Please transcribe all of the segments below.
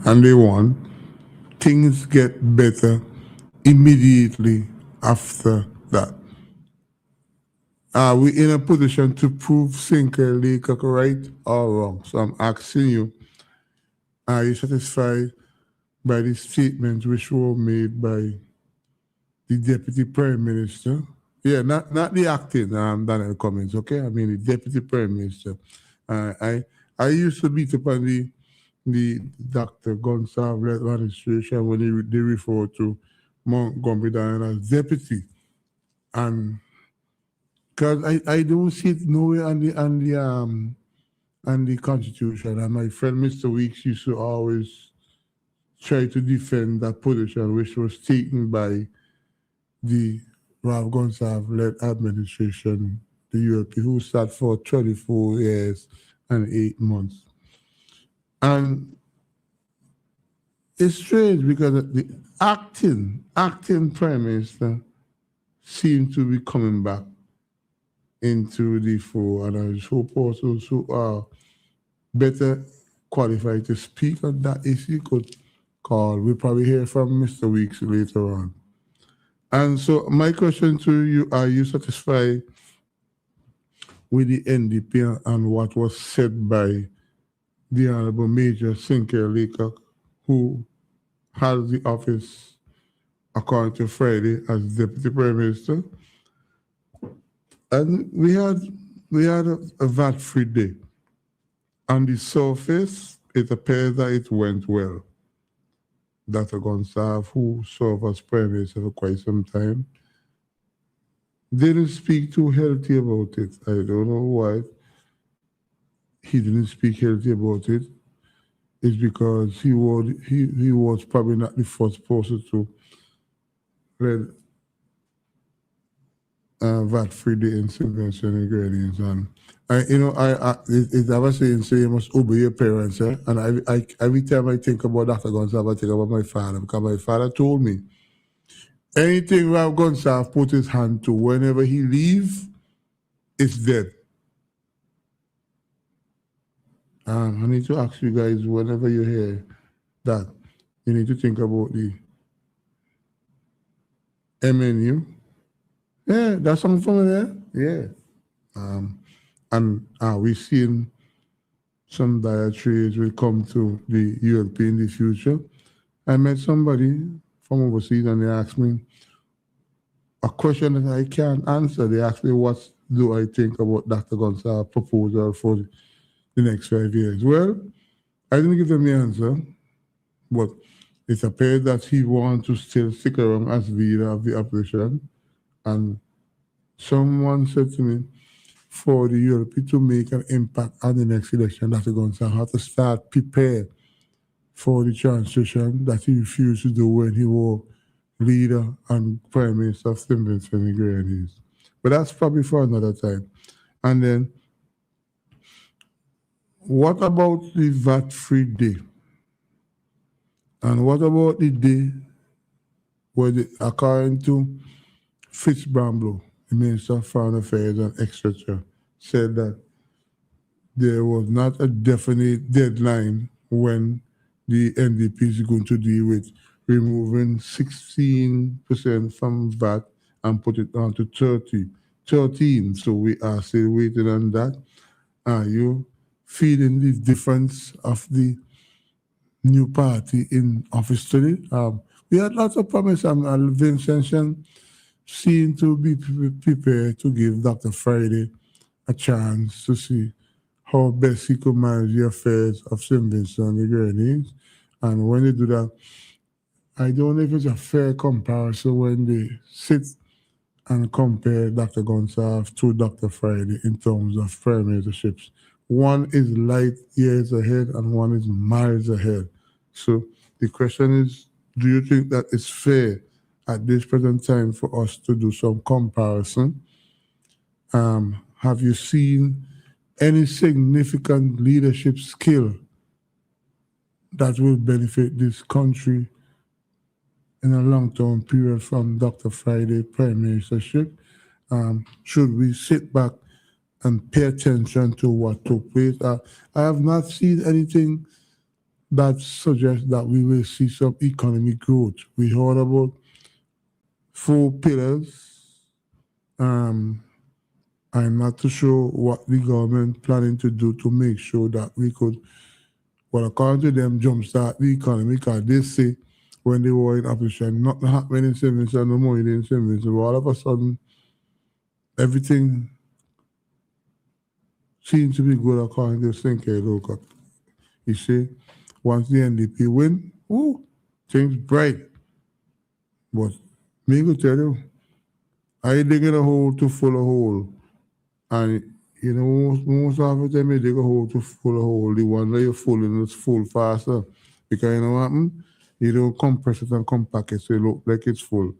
And they won, things get better immediately after that. Are we in a position to prove Sinclair Leacock right or wrong? So I'm asking you, are you satisfied by the statements which were made by the Deputy Prime Minister? Yeah, not the acting Daniel Cummings, okay? I mean the Deputy Prime Minister. I used to beat up on the Dr. Gonsalves administration when they refer to Montgomery Diane as deputy. And because I don't see it nowhere on the constitution. And my friend Mr. Weeks used to always try to defend that position which was taken by the Ralph Gonsalves led administration, the ULP, who sat for 24 years and 8 months. And it's strange because the acting prime minister seems to be coming back into the fore, and I just hope also who are better qualified to speak on that issue could call. We'll probably hear from Mr. Weeks later on. And so my question to you, are you satisfied with the NDP and what was said by the Honorable Major Sinclair Leacock, who has the office, according to Friday, as Deputy Prime Minister? And we had a VAT-free day. On the surface, it appears that it went well. Dr. Gonsalves, who served as Prime Minister for quite some time, didn't speak too healthy about it. I don't know why he didn't speak healthy about it. It's because he was probably not the first person to lead VAT-free day in subvention ingredients. And it's never saying so you must obey your parents. Eh? And I every time I think about Dr. Gonsalves, I think about my father, because my father told me anything Ralph Gonsalves put his hand to, whenever he leave, it's dead. I need to ask you guys, whenever you hear that, you need to think about the MNU. Yeah, that's something from there. Yeah. And we've seen some dire trades will come to the ULP in the future. I met somebody from overseas and they asked me a question that I can't answer. They asked me, what do I think about Dr. Gonsalves' proposal for the next 5 years? Well, I didn't give them the answer, but it appeared that he wanted to still stick around as leader of the opposition. And someone said to me, for the ULP to make an impact on the next election, Dr. Gonsalves had to start prepare for the transition that he refused to do when he was leader and Prime Minister of St. Vincent and the Grenadines. But that's probably for another time. And then, what about the VAT-free day? And what about the day where, according to Fitz Bramble, the Minister of Foreign Affairs and Exchequer, said that there was not a definite deadline when the NDP is going to deal with removing 16% from VAT and put it down to 13. So we are still waiting on that. Are you feeling the difference of the new party in office today? We had lots of promise, and Vincent seemed to be prepared to give Dr. Friday a chance to see how best he could manage the affairs of St. Vincent and the Grenadines. And when they do that, I don't know if it's a fair comparison when they sit and compare Dr. Gonsalves to Dr. Friday in terms of prime ministerships. One is light years ahead and one is miles ahead. So the question is, do you think that it's fair at this present time for us to do some comparison? have you seen any significant leadership skill that will benefit this country in a long-term period from Dr. Friday prime ministership? Should we sit back and pay attention to what took place? I have not seen anything that suggests that we will see some economic growth. We heard about 4 pillars. I'm not too sure what the government planning to do to make sure that we could, well, according to them, jumpstart the economy, because they say when they were in opposition, nothing happening in St. Vincent, no money in St. Vincent. But all of a sudden, everything seems to be good according to Sinclair Local. You see, once the NDP win, things bright. But me go tell you, I dig a hole to full a hole. And you know, most of the time they dig a hole to full a hole. The one that you're full in is full faster. Because you know what happens? You don't compress it and compact it so it looks like it's full.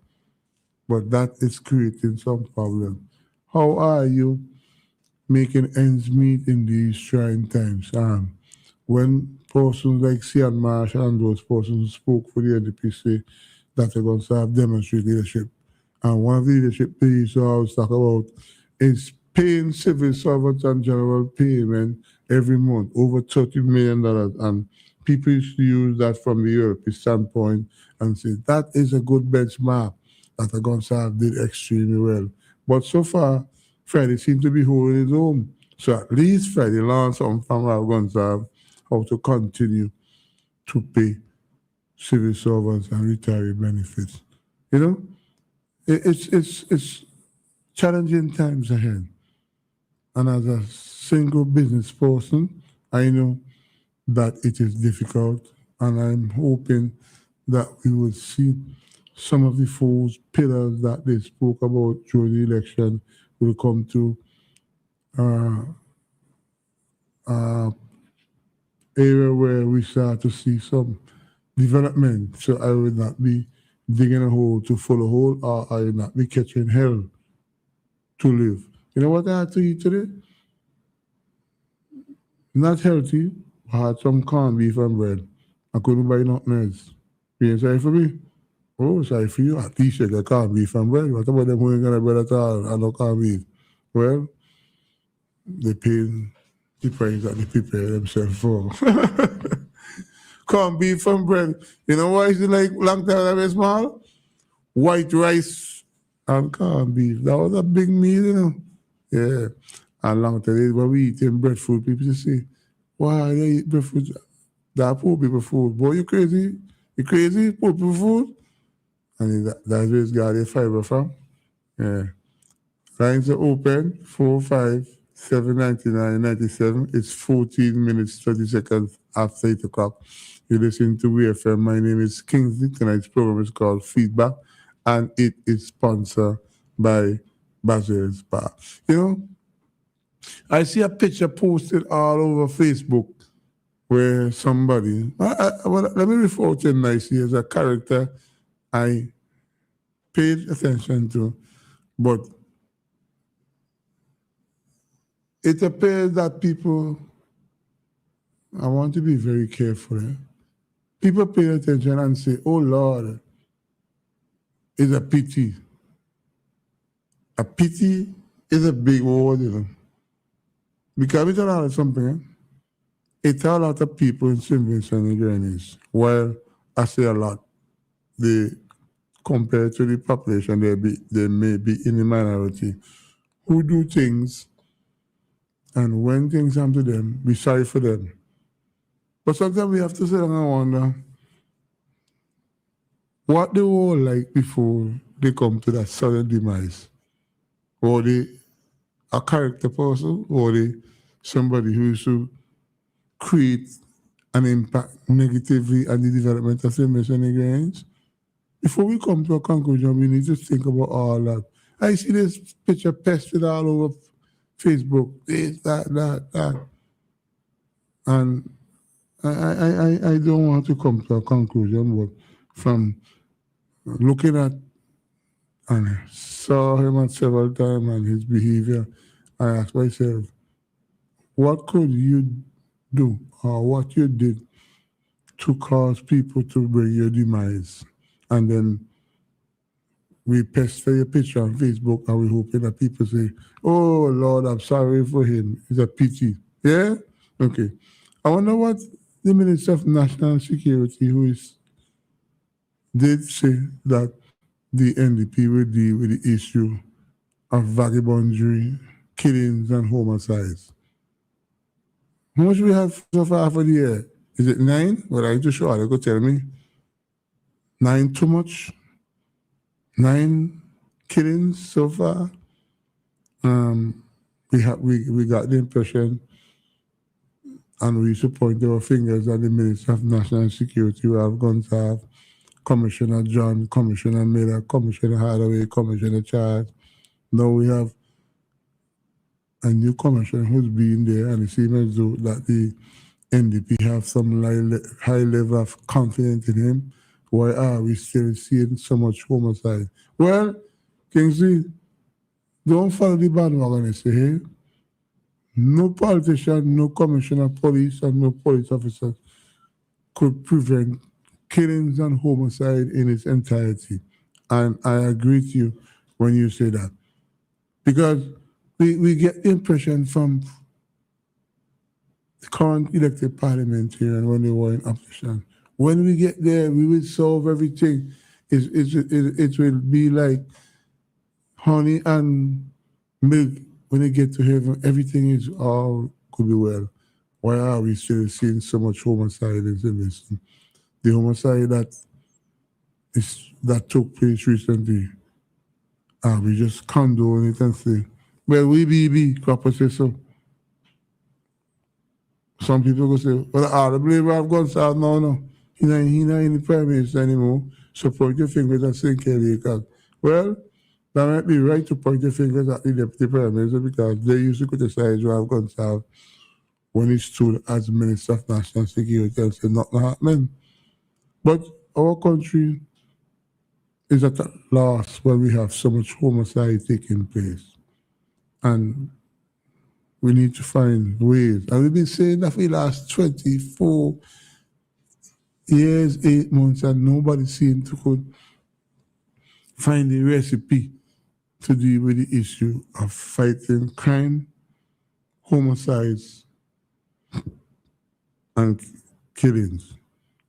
But that is creating some problem. How are you making ends meet in these trying times? When persons like Sian Marsh and those persons spoke for the NDP say that they're going to have demonstrate leadership. And one of the leadership piece I always talk about is paying civil servants and general payment every month, over $30 million. And people used to use that from the European standpoint and say that is a good benchmark that the Gonsalves did extremely well. But so far, Freddie seems to be holding his own. So at least Freddie learned something from our Gonsalves how to continue to pay civil servants and retiree benefits. You know, it's challenging times ahead. And as a single business person, I know that it is difficult, and I'm hoping that we will see some of the 4 pillars that they spoke about during the election will come to area where we start to see some development. So I will not be digging a hole to fill a hole, or I will not be catching hell to live. You know what I had to eat today? Not healthy. I had some corned beef and bread. I couldn't buy nothing else. Being sorry for me? Oh, sorry for you. At least you get corned beef and bread. What about them who ain't got a bread at all and no corned beef? Well, they pay the price that they prepare themselves for. Corned beef and bread. You know why is it like long time that small? White rice and corned beef. That was a big meal, you know. Yeah. And long time when we eating breadfruit, people say, why they eat breadfruit? That poor people food. Boy, you crazy? You crazy? Poor people food? And that's where it's got their fiber from. Yeah. Lines are open, 4579997. It's 14 minutes, 30 seconds after 8 o'clock. You're listening to WFM. My name is Kingsley. Tonight's program is called Feedback, and it is sponsored by Basil's Bar. You know, I see a picture posted all over Facebook where somebody, well, let me refer to him nicely as a character I paid attention to, but it appears that people, I want to be very careful. People pay attention and say, oh Lord, it's a pity. A pity is a big word, you know. Because we tell you something, it's a lot of people in St. Vincent and Grenadines. Well, I say a lot, they compared to the population, they may be in the minority who do things, and when things happen to them, we're sorry for them. But sometimes we have to sit down and wonder what they were like before they come to that sudden demise. Were they a character person? Or they somebody who used to create an impact negatively on the development of St. Vincent and Grenadines? Before we come to a conclusion, we need to think about all that. I see this picture pasted all over Facebook, this, that. And I don't want to come to a conclusion, but from looking at and saw him at several times and his behavior, I ask myself, what could you do or what you did to cause people to bring your demise? And then we post for your picture on Facebook and we hoping that people say, oh Lord, I'm sorry for him. It's a pity. Yeah? Okay. I wonder what the Minister of National Security, did say that the NDP will deal with the issue of vagabondry, killings, and homicides. How much we have so far for the year? Is it 9? Well, I'm too sure. They could tell me. 9 too much? 9 killings so far? We got the impression, and we used to point our fingers at the Minister of National Security. We have going to have Commissioner John, Commissioner Miller, Commissioner Hardaway, Commissioner Charles. Now we have a new commissioner who's been there, and it seems as though that the NDP have some high level of confidence in him. Why are we still seeing so much homicide? Well, Kingsley, don't follow the bandwagon and say, hey, no politician, no commissioner of police, and no police officer could prevent killings and homicide in its entirety. And I agree with you when you say that. Because we get the impression from the current elected parliamentarian when they were in opposition. When we get there, we will solve everything. It will be like honey and milk. When they get to heaven, everything is all could be well. Why are we still seeing so much homicide in this? The homicide that took place recently, we just condone it and say, well, we be proper say so. Some people go say, well, the believer have gone south. No. He not in the prime minister anymore. So point your fingers at St. Kelly. Well, that might be right to point your fingers at the deputy prime minister because they used to criticize who have gone south when he stood as Minister of National Security and said nothing happening. But our country is at a loss when we have so much homicide taking place. And we need to find ways. And we've been saying that for the last 24 years, 8 months, and nobody seemed to could find a recipe to deal with the issue of fighting crime, homicides, and killings.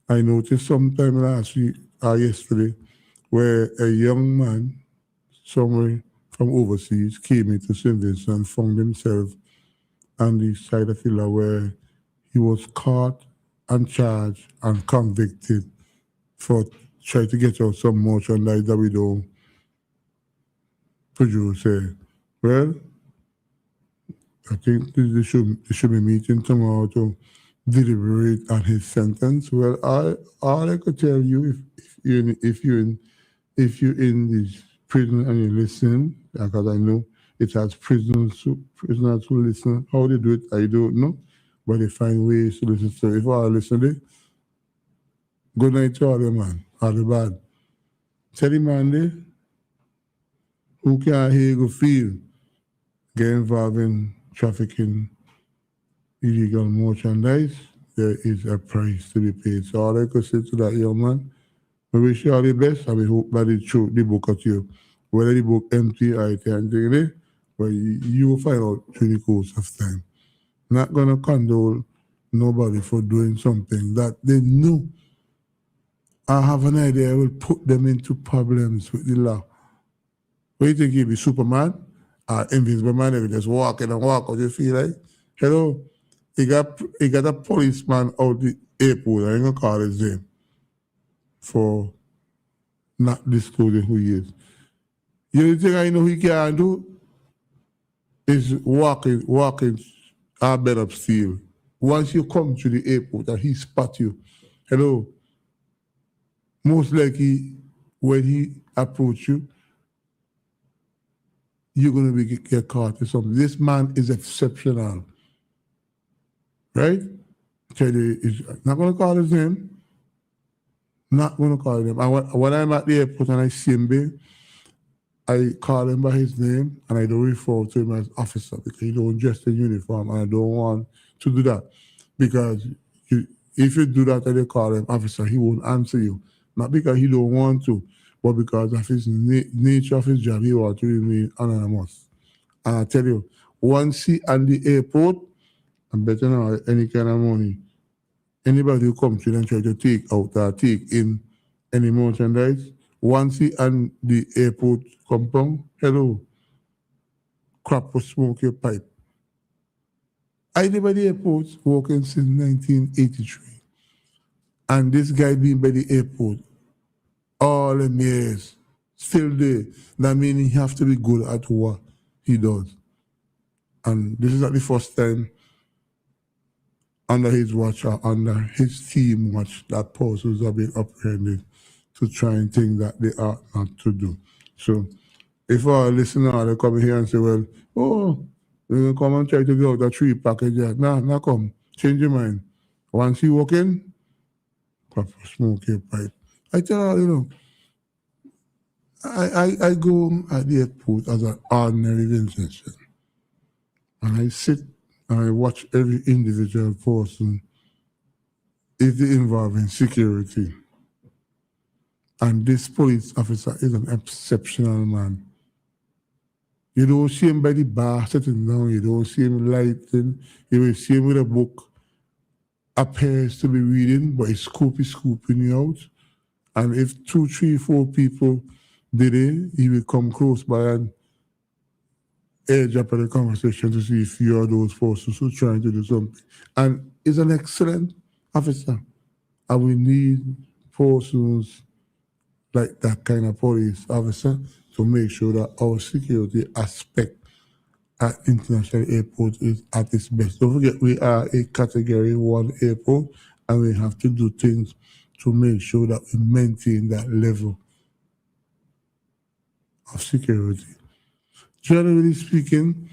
I noticed sometime last week or yesterday where a young man somewhere from overseas came into St. Vincent and found himself on the side of the law where he was caught and charged and convicted for trying to get out some merchandise that we don't produce here. Well, I think they should be meeting tomorrow to deliberate on his sentence. Well, all I could tell you, if you're in this prison and you listen, because I know it has prisoners who listen. How they do it, I don't know, but they find ways to listen. So if I listen to it, good night to all the man, all the bad. Tell the man there, who can't hear go feel, get involved in trafficking illegal merchandise, there is a price to be paid. So all I could say to that young man, I wish you all the best, and we hope that the truth, the book at you. Whether the book empty or it and there, but you will find out through the course of time. Not gonna condole nobody for doing something that they know. I have an idea I will put them into problems with the law. What do you think he'll be Superman? Invisible man, he will just walk in and walk out, you feel like? Hello? He got a policeman out the airport, I ain't gonna call his name, for not disclosing who he is. The only thing I know he can do is walking our bed up steel. Once you come to the airport and he spot you, hello, most likely when he approach you, you're going to get caught or something. This man is exceptional, right? Tell you, not going to call his name, not going to call him. And when I'm at the airport and I see him there, I call him by his name and I don't refer to him as officer because he don't dress in uniform and I don't want to do that because you, if you do that and you call him officer, he won't answer you. Not because he don't want to, but because of his nature of his job, he wants to remain anonymous. And I tell you, once he at the airport, I'm betting on any kind of money. Anybody who comes in and try to take out or take in any merchandise, once he and the airport compound, hello, crap for smoke your pipe. I live at the airport working since 1983. And this guy being by the airport all the years, still there. That means he have to be good at what he does. And this is not the first time under his watch or under his team watch that persons have been apprehended to try and think that they are not to do. So if our listener they come here and say, well, oh, you come and try to get out a 3 package, nah, come, change your mind. Once you walk in, smoke your pipe. I tell her, I go at the airport as an ordinary Vincentian. And I sit and I watch every individual person is involved in security. And this police officer is an exceptional man. You don't see him by the bar sitting down, you don't see him lighting, you will see him with a book, appears to be reading, but he's scooping you out. And if 2, 3, 4 people did it, he will come close by and edge up at the conversation to see if you are those persons who are trying to do something. And he's an excellent officer. And we need persons like that kind of police officer to make sure that our security aspect at international airport is at its best. Don't forget, we are a category 1 airport and we have to do things to make sure that we maintain that level of security. Generally speaking,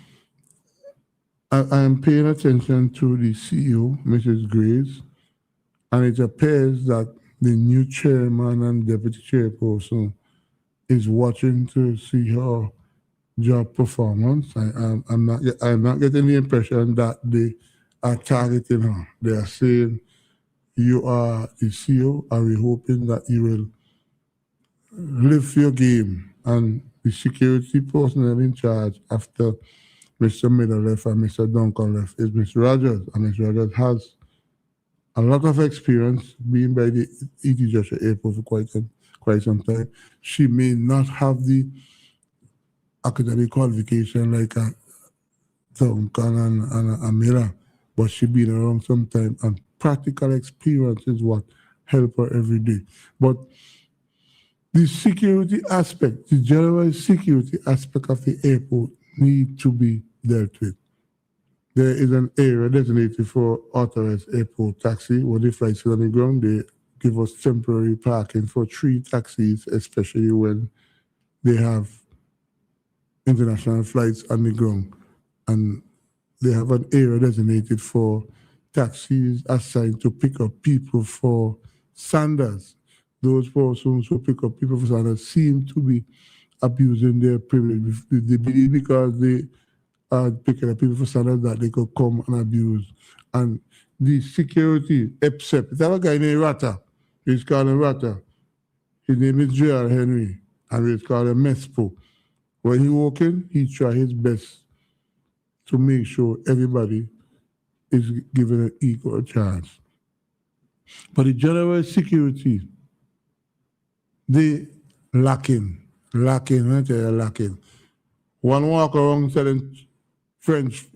I am paying attention to the CEO, Mrs. Graves, and it appears that the new chairman and deputy chairperson is watching to see her job performance. I'm not getting the impression that they are targeting her. They are saying, you are the CEO, and we're hoping that you will live your game. And the security personnel in charge after Mr. Miller left and Mr. Duncan left is Mr. Rogers. And Mr. Rogers has a lot of experience being by the E.T. Joshua Airport for quite some time. She may not have the academic qualification like a Duncan and a Miller, but she's been around some time, and practical experience is what help her every day. But the security aspect, the general security aspect of the airport need to be dealt with. There is an area designated for authorized airport taxi. When the flights are on the ground, they give us temporary parking for 3 taxis, especially when they have international flights on the ground. And they have an area designated for taxis assigned to pick up people for Sanders. Those persons who pick up people for Sanders seem to be abusing their privilege. They believe because they are picking up people for Sanders that they could come and abuse. And the security, except, it's a guy named Rata. He's called him Rata. His name is J.R. Henry, and he's called him Mespo. When he walk in, he try his best to make sure everybody is given an equal chance. But the general security, they lacking. I tell you, lacking. One walk around selling French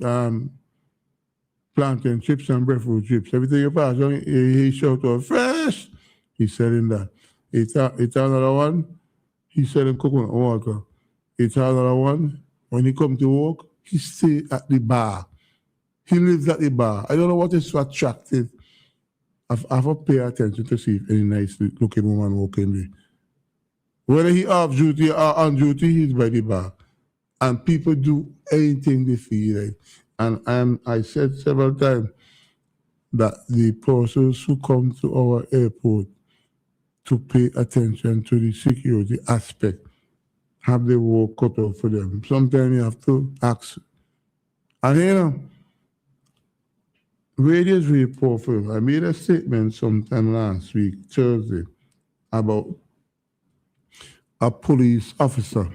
plantain chips and breadfruit chips. Everything you pass on, he shout out, fresh! He's selling that. It's another one, he's selling coconut water. It's another one, when he come to work, he stay at the bar. He lives at the bar. I don't know what is so attractive. I have to pay attention to see if any nice looking woman walk in there. Whether he off duty or on duty, he's by the bar. And people do anything they feel like. And I said several times that the persons who come to our airport to pay attention to the security aspect have the work cut out for them. Sometimes you have to ask. And you know, radio is very powerful. I made a statement sometime last week, Thursday, about a police officer.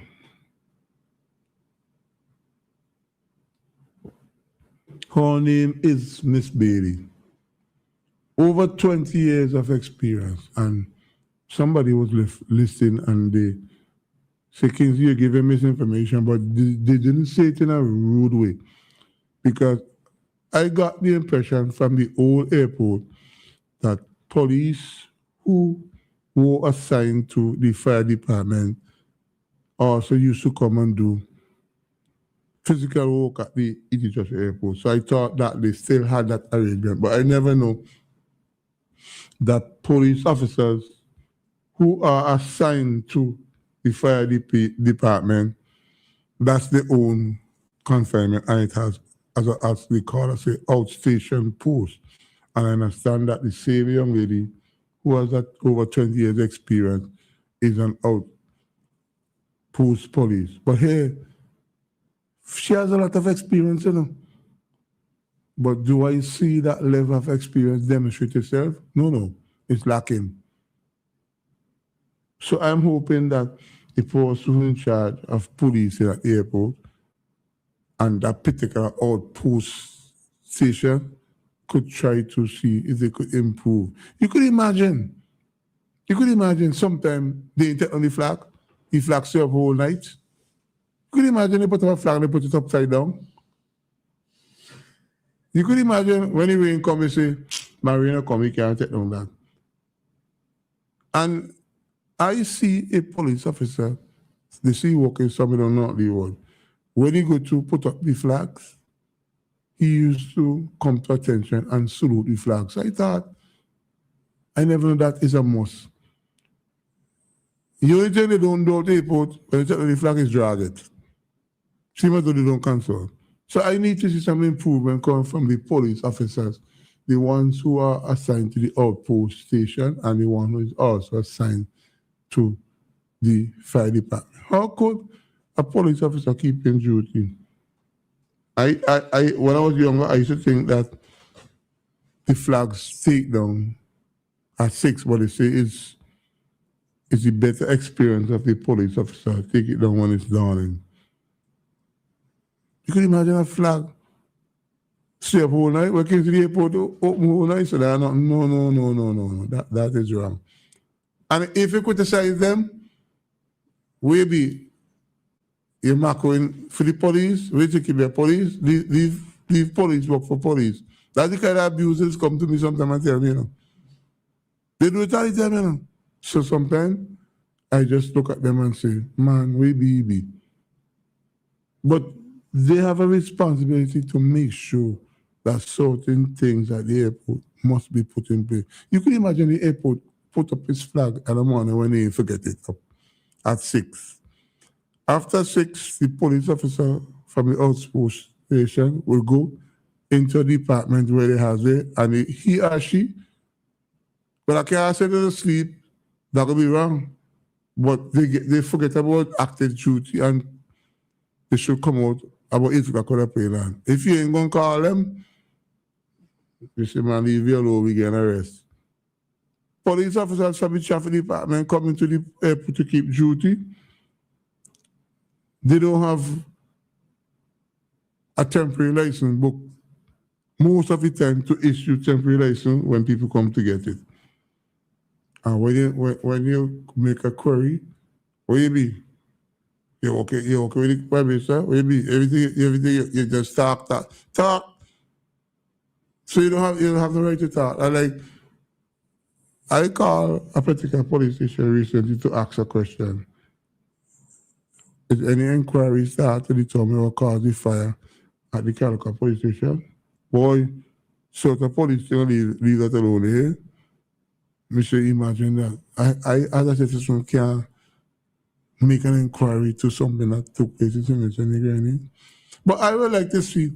Her name is Miss Bailey. Over 20 years of experience. And somebody was listening and they say, Kingsley, you're giving misinformation, but they didn't say it in a rude way. Because I got the impression from the old airport that police who were assigned to the fire department also used to come and do physical work at the Ethiopian airport. So I thought that they still had that arrangement, but I never know that police officers who are assigned to the fire department, that's their own confinement, and it has, as they call it, outstation post. And I understand that the same young lady who has that over 20 years experience is an outpost police. But here, she has a lot of experience, you know. But do I see that level of experience demonstrate itself? No, it's lacking. So I'm hoping that the person in charge of police at the airport and that particular outpost station could try to see if they could improve. You could imagine sometime they take on the flag stay up whole night. You could imagine they put up a flag and they put it upside down. You could imagine when the rain comes, they say, Marina come, we can't take down that. And I see a police officer, they see walking somewhere on North Leeward. When he go to put up the flags, he used to come to attention and salute the flags. I thought, I never know that is a must. The only thing they don't do at the airport, when they take the flag, is drag it. See what they don't cancel. So I need to see some improvement coming from the police officers, the ones who are assigned to the outpost station and the one who is also assigned to the fire department. How could a police officer keep in duty? When I was younger, I used to think that the flags take down at 6, but they say it's the better experience of the police officer. Take it down when it's dawning. You could imagine a flag stay up all night, working to the airport, open all night, so they're not, no. That is wrong. And if you criticize them, maybe you're marking for the police, we to keep the police, leave police work for police. That's the kind of abusers come to me sometimes and tell me, you know. They do it all the time, you know. So sometimes I just look at them and say, man, we be. But they have a responsibility to make sure that certain things at the airport must be put in place. You can imagine the airport put up its flag in the morning when they forget it up at 6. After 6, the police officer from the outpost station will go into the department where they have it, and he or she, but I can't say to sleep, that will be wrong. But they forget about active duty and they should come out about 8 o'clock on the playland. If you ain't going to call them, you say, man, leave you alone, we get arrested. Police officers from the traffic department coming to the airport to keep duty. They don't have a temporary license book most of the time to issue temporary license when people come to get it. And when you make a query, where you be? You're okay with the query, sir? Where you be? Everything you just talk. So you don't have the right to talk. I called a particular police station recently to ask a question. Is any inquiry started to determine what caused the fire at the Calicut police station? Boy, so the police still leave that alone here. We should imagine that. I as a citizen, can make an inquiry to something that took place in Timothy. But I would like to see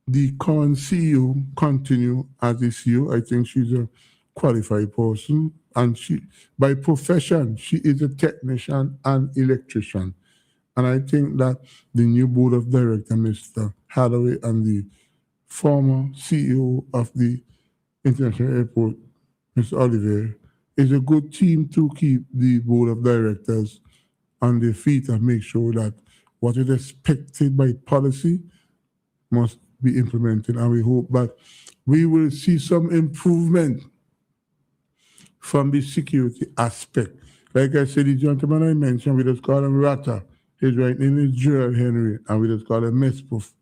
the current CEO continue as the CEO. I think she's a qualified person, and she, by profession, she is a technician and electrician. And I think that the new board of directors, Mr. Hathaway, and the former CEO of the International Airport, Mr. Oliver, is a good team to keep the board of directors on their feet and make sure that what is expected by policy must be implemented. And we hope that we will see some improvement from the security aspect. Like I said, the gentleman I mentioned, we just call him Rata. His right name is Gerald Henry, and we just call him Mespoof.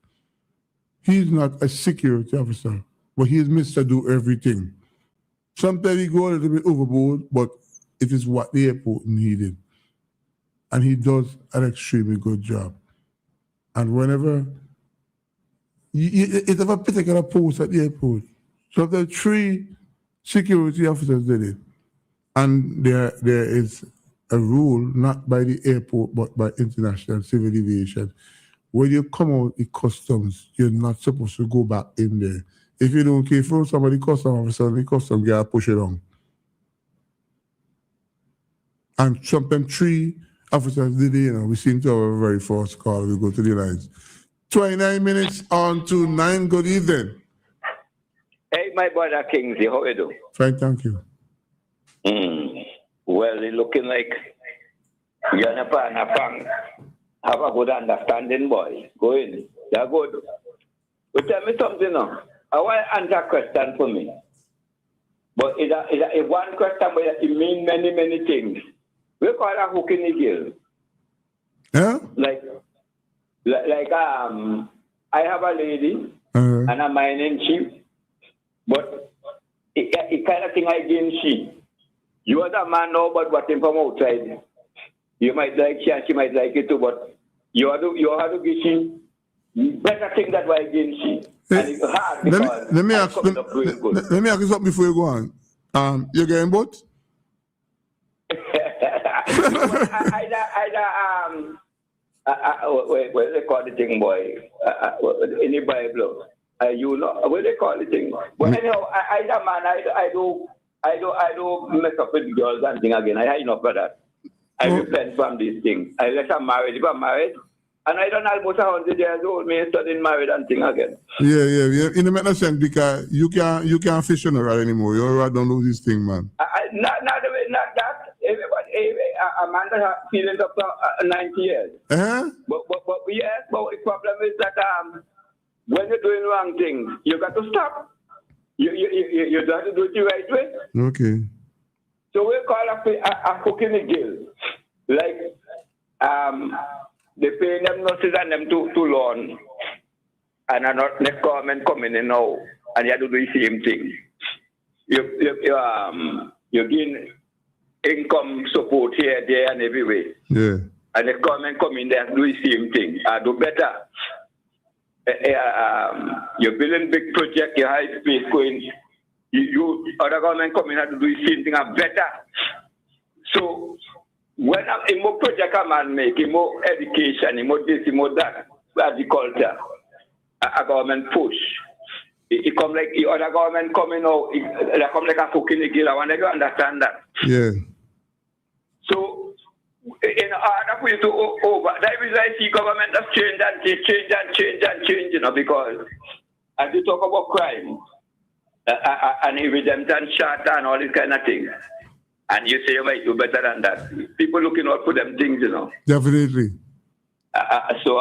He's not a security officer, but he is Mr. Do Everything. Sometimes he go a little bit overboard, but it is what the airport needed. And he does an extremely good job. And whenever it have a particular post at the airport, so the 3 security officers did it. And there is a rule, not by the airport, but by international civil aviation. When you come out in customs, you're not supposed to go back in there. If you don't care for somebody, custom officer, the custom guy push it on. And sometimes 3 officers did it, we seem to have a very fast call. We go to the lines. 29 minutes on to 9. Good evening. Hey, my brother Kingsley, how you do? Fine, thank you. Well, it's looking like you're not have a good understanding, boy. Go in. They're good. But tell me something now. I want to answer a question for me. But it's a one question, but it means many, many things. We call it a hook in the gill. Yeah? I have a lady and a mining chief, but it kind of thing I gain she. You are the man now, but what from outside. You might like she and she might like it too, but you have to give she better thing that why again she. And it's hard because let me ask you something before you go on. You're getting both? What they call the thing, boy? In the Bible, you know what they call the thing. But anyhow, either man, I do mess up with girls and thing again. I had enough for that. I repent from these things. I let her married. If I'm married, and I don't almost 100 years old, me studying married and thing again. Yeah. In the matter sense, because you can't fish on the rod anymore. You already don't know this thing, man. Not that. Everybody, a man that has feelings up to 90 years. Uh-huh. But yes, but the problem is that when you're doing wrong things, you got to stop. You have to do it the right way. Okay. So we call a hook in the gill. Like, they pay them nurses and them to loan. And the government coming in now, and you have to do the same thing. You gain income support here, there, and everywhere. Yeah. And the government come in there and do the same thing. Do better. You're building big project, you have space going. You other government come in and do the same thing and better. So when a more project a man make, a more education, a more this, a more that, agriculture, a government push. It come like the other government coming out, it come like a hook in the gill. I want you to understand that. Yeah. So in order for you to over, that is why I see government has changed and change, you know, because as you talk about crime and redemption charter and all these kind of things, and you say you might do better than that. People looking out for them things, you know. Definitely. So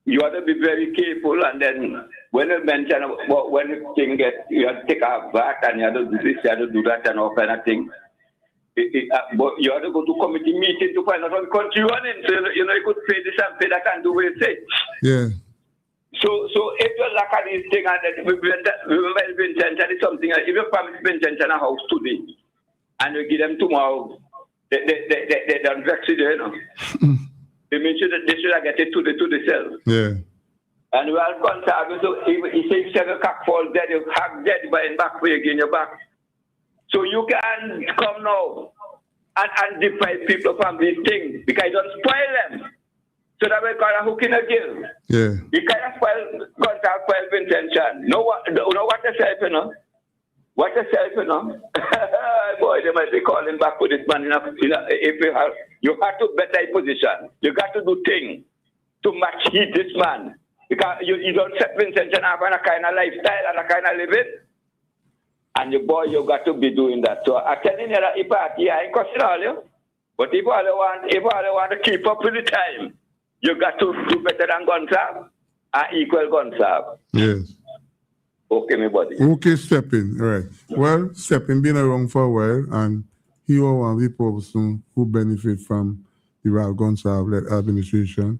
you have to be very careful, and then when you mention when the thing gets, you have to take a back and you have to do this, you have to do that, and all kind of thing. But you have to go to committee meeting to find out what country you are in. So you know you could pay this and pay that and do what you say. Yeah. So if you look at this thing and then remember Vincent is something. If you promise Vincent a house today and you give them tomorrow, they don't vex you, you know. They make sure that they should get it to the cell. Yeah. And we are contact. So he says if a cock falls dead, you have dead by in back for you again your back. So you can come now and deprive people from these things because you don't spoil them. So that we call a hook in a gill. Yeah. You can't spoil contact, spoil intention. Know what yourself, you know? What yourself, you know? Boy, they might be calling back with this man in April. You have to better your position. You got to do things to match this man. Because you don't set Vincent and have a kind of lifestyle and a kind of living. And you got to be doing that. So I'm telling you that if I ain't cussing all you. But if all you want to keep up with the time, you got to do better than Gonsalve and equal Gonsalve. Yes. Okay, my buddy. Okay, Stepping, right. Well, Stepping been around for a while, and he was one of the person who benefit from the Ralph Gonsalve-led administration.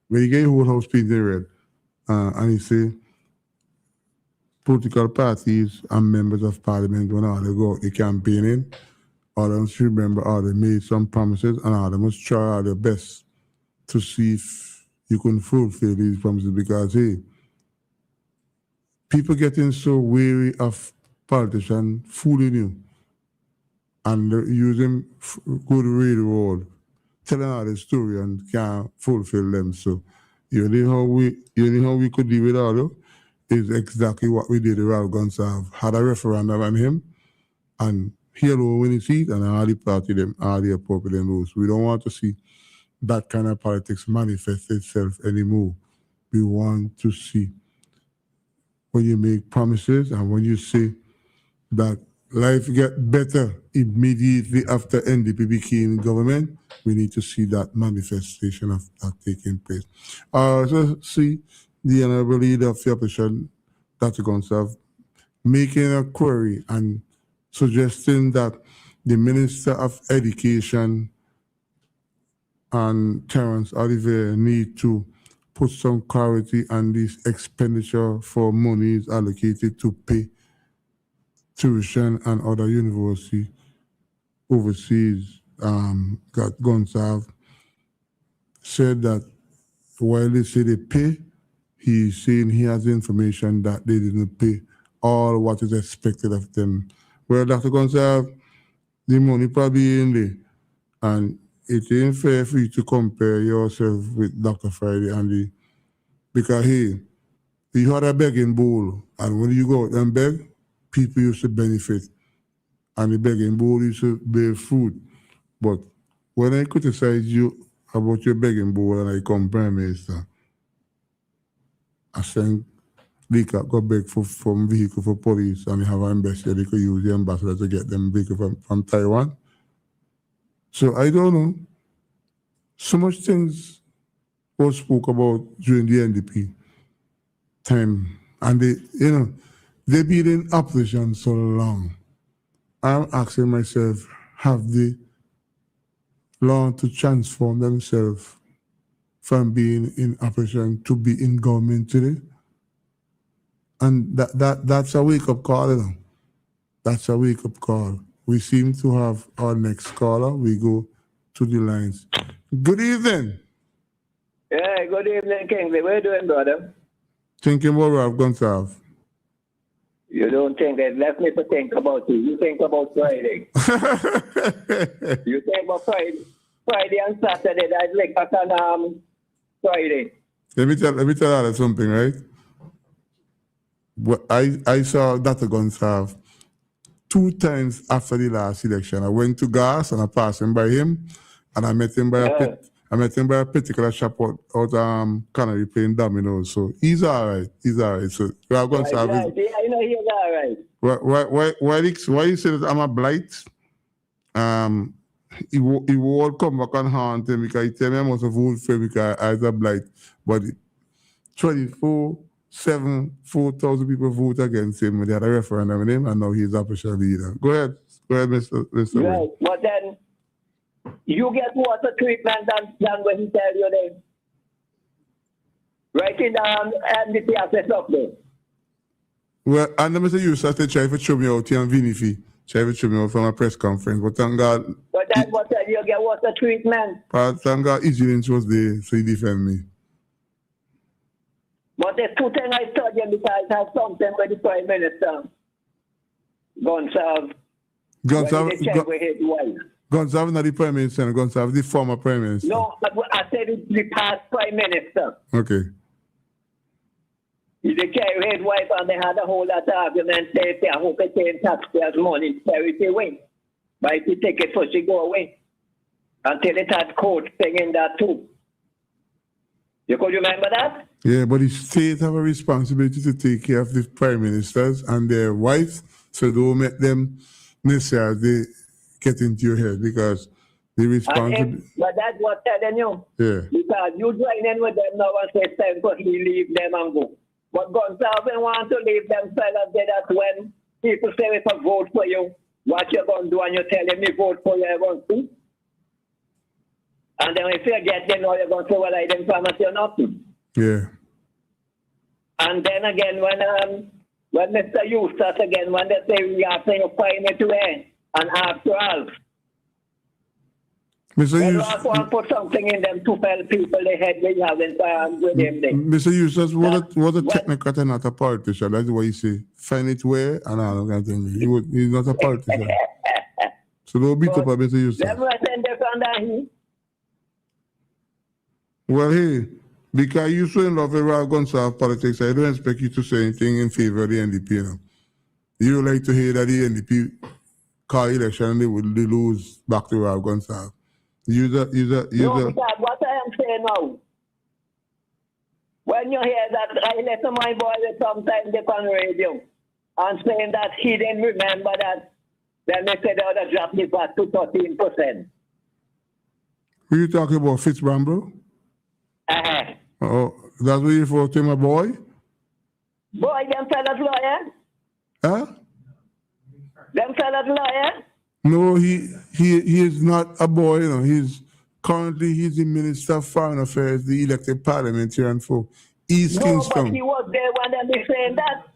When he get whole house painted red, and he say, political parties and members of parliament, when all they go out the campaigning, all them should remember how they made some promises, and all they must try their best to see if you can fulfill these promises, because, hey, people getting so weary of politicians fooling you and using good railroad, telling all the story and can't fulfill them. So you know how we could deal with all is exactly what we did with Ralph Gonsalve. Had a referendum on him, and he alone win his seat, and all the party them, all the appropriate rules. We don't want to see that kind of politics manifest itself anymore. We want to see when you make promises and when you say that life get better immediately after NDP became in government, we need to see that manifestation of that taking place. So see the Honorable Leader of the Opposition, Dr. Gonsalve, making a query and suggesting that the Minister of Education and Terence Oliver need to put some clarity on this expenditure for monies allocated to pay tuition and other university overseas. Gonsalve said that while they say they pay, he's saying he has information that they didn't pay all what is expected of them. Well, Dr. Gonsalve, the money probably in there, and it ain't fair for you to compare yourself with Dr. Friday and because hey, you had a begging bowl, and when you go out and beg, people used to benefit, and the begging bowl used to bear fruit. But when I criticize you about your begging bowl and I come Prime Minister, I think they could go beg from vehicle for police, and they have an ambassador, they could use the ambassador to get them vehicle from Taiwan. So I don't know. So much things was spoke about during the NDP time, and they been in opposition so long. I'm asking myself, have they learned to transform themselves from being in opposition to be in government today? And that's a wake-up call, That's a wake-up call. We seem to have our next caller. We go to the lines. Good evening. Yeah, good evening, Kingsley. What are you doing, brother? Thinking about Ralph Gonsalve. You don't think that. Let me think about you. You think about Friday. You think about Friday. Friday and Saturday. That's like on Friday. Let me tell you something, right? I saw Dr. Gonsalve 2 times after the last election. I went to Gas and I passed him by him, and I met him by a particular shop out Canary playing dominoes. So he's all right. So Ralph Gonsalve. Right. Yeah, I know he's all right. Why you say that I'm a blight? He won't come back and haunt him because he tell me I must have voted for him because I was a blight. But 24/7, 4,000 people vote against him. They had a referendum with him, and now he's opposition leader. Go ahead, Mr. Right, Wayne. but then you get water treatment than when he tell you then. Right in the assets up there. Well, and Mr. Yusuf said try to throw me out here on Vinifi. Try to throw me out from a press conference, but thank God. But then what you get water treatment. But thank God Israel was there, so he defend me. But there's 2 things I told you because I have something with the Prime Minister. Gonsalve not the Prime Minister, Gonsalve the former Prime Minister. No, I said it's the past Prime Minister. Okay. They carry his wife and they had a whole lot of arguments. They say, I hope they pay taxpayers money, charity away. But if you take it first, she go away. until it had court thing in that too. You could remember that? Yeah, but the state have a responsibility to take care of the prime ministers and their wives, so don't make them necessarily get into your head because the responsibility. But that's what I'm telling you. Yeah. Because you join in with them now and say, time for you leave them and go. But Gonsalves want to leave them fellas there. That's when people say, if I vote for you, what you're going to do, and you're telling me vote for you, I'm going to. And then if you get there now, you're going to say, well, I didn't promise you nothing. Yeah. And then again, when Mr. Eustace again, when they say we are saying find it away, and after all, Mr. they Eustace, want to put something in them to tell people they had they haven't with him there. Mr. Eustace, what a technocrat and not a politician. That's what you say. Find it where and all that thing. He's not a politician. So don't beat up on Mr. Eustace. Them send them under him. Well, hey, because you're so in love with Ralph Gonsalves politics, I don't expect you to say anything in favor of the NDP. You know? You like to hear that the NDP call election and they lose back to Ralph Gonsalves. No, because what I am saying now, when you hear that, I listen my boy sometimes they on radio and saying that he didn't remember that, then they said they would have dropped it back to 13%. Who you talking about, Fitzbramble? Oh, that's what you refer to my boy? Boy, them fellas lawyer? Huh? Them fellas lawyer? No, he is not a boy, you know. He's the Minister of Foreign Affairs, the elected parliamentarian for East Kingston. But he was there when they were saying that.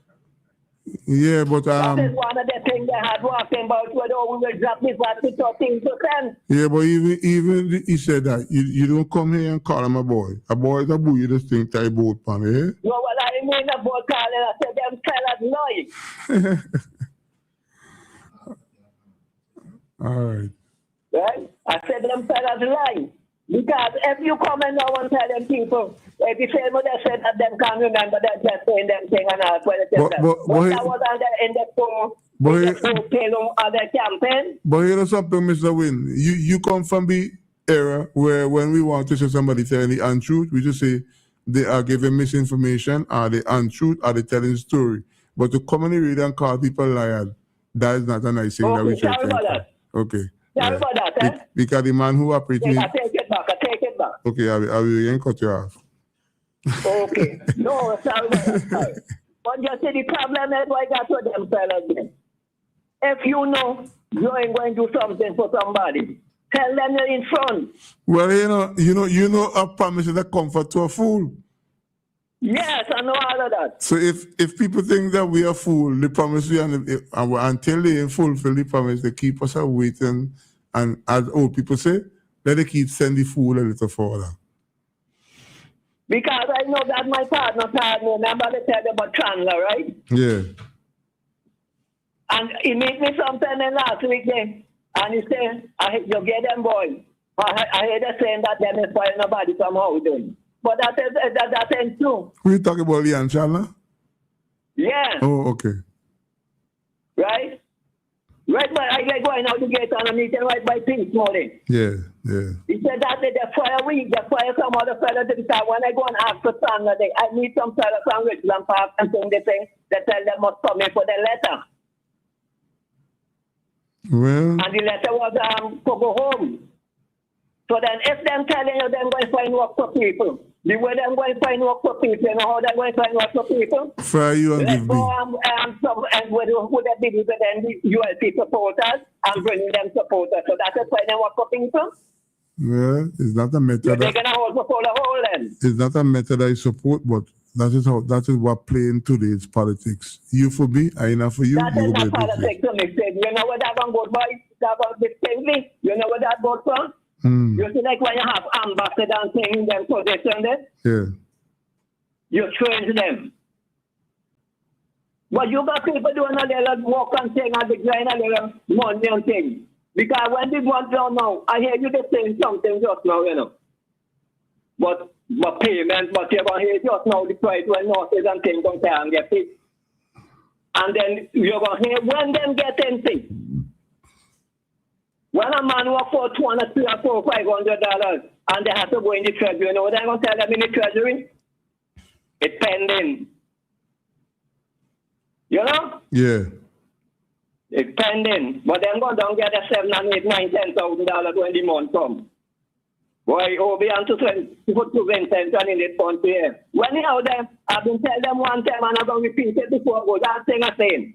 Yeah, but that is one of the things they had walking about whether we will drop this back to 13%. Yeah, but even he said that you don't come here and call him a boy. A boy is a boy, you just think that boat pan, eh? No, well, I mean a boy calling, I said them fellas lying. All right. Right? I said them fellas lying. Because if you come and now and tell them people, if you say what they said that them can't remember that just saying them thing and all, but that was in the full of the campaign. But you know something, Mr. Wynn, you come from the era where when we want to say somebody telling the untruth, we just say they are giving misinformation, are they untruth, are they telling the story. But to come and read and call people liars, that is not a nice thing that we should say. Okay. Sorry about that, eh? Because the man who operates... I take it back. Okay, I will again cut you off. Okay. No, sorry about that. But you see, the problem is what I got with them fellas then. If you know you ain't going to do something for somebody, tell them you're in front. Well, you know a promise is a comfort to a fool. Yes, I know all of that. So if people think that we are fool, they promise we until they fulfill the promise, they keep us waiting. And as old people say, let they keep sending the fool a little further. Because I know that my partner told me, remember they tell you about Chandler, right? Yeah. And he meet me sometime in last week then, and he said, you get them boys. I heard them saying that they didn't find nobody from Howden. But that ain't true. Who you talking about, Leon Chandler? Yeah. Oh, okay. Right? Right by, I like going out the gate and I'm meeting right by Pink morning. Yeah. He said that they fire some other fellas to the time. When I go and ask for Chandler, I meet some fellas from Richland Park and they tell them must come in for the letter. Well. And the letter was to go home. So then if them telling you them going to find work for people, the way them going to find work for people, you know how they're going to find work for people? Fire you and give me. And would they be with the ULP supporters and bringing them supporters? So that's why they work for people? Well, it's not a method. You're taking a hold for the whole then. It's not a method I support, but that is what playing today's politics. You for me, I not for you. That is not politics to me. You know what that one goes by? That was this thing. You know what that goes for? You see, like when you have ambassador and thing in them position there? Yeah. You change them. But you got people doing a little walk and thing and decline a little money and thing. Because when they want to know, I hear you saying something just now, you know. But payment, but you're going to hear just now the price when nurses and things don't pay and get it. And then you're going to hear when them get anything. When a man work for $200, $300, $400, $500 and they have to go in the treasury, you know what they're going to tell them in the treasury? It's pending. You know? Yeah. It's pending. But then go down get the $7,000 and $8,000, $9,000, $10,000 when the month comes. Boy, over and to put to Vincent and in the fund here. When you out there, I've been telling them one time and I'm going to repeat it before I go. That thing I saying.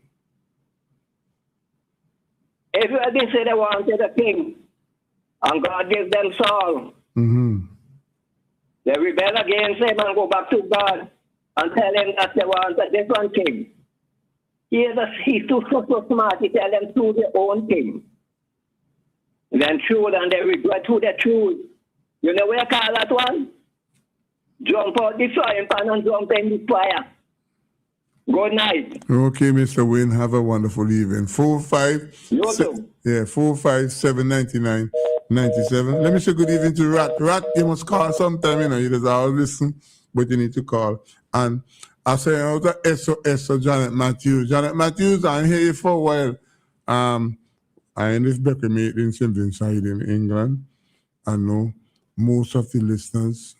If you didn't say they wanted a king, and God gives them Saul, they rebel against him and go back to God and tell him that they want a different king. He's too so smart, he tell them choose their own king. And then choose and they regret who they choose. You know what I call that one? Jump out the frying pan and jump in the fire. Good night. Okay, Mr. Wayne, have a wonderful evening. 4579997. Let me say good evening to Rat. Rat, you must call sometime, you know, you just always listen, but you need to call. And I say out to SOS of Janet Matthews. Janet Matthews, I'm here for a while. I in this Becker mate in St. Vincent in England. I know most of the listeners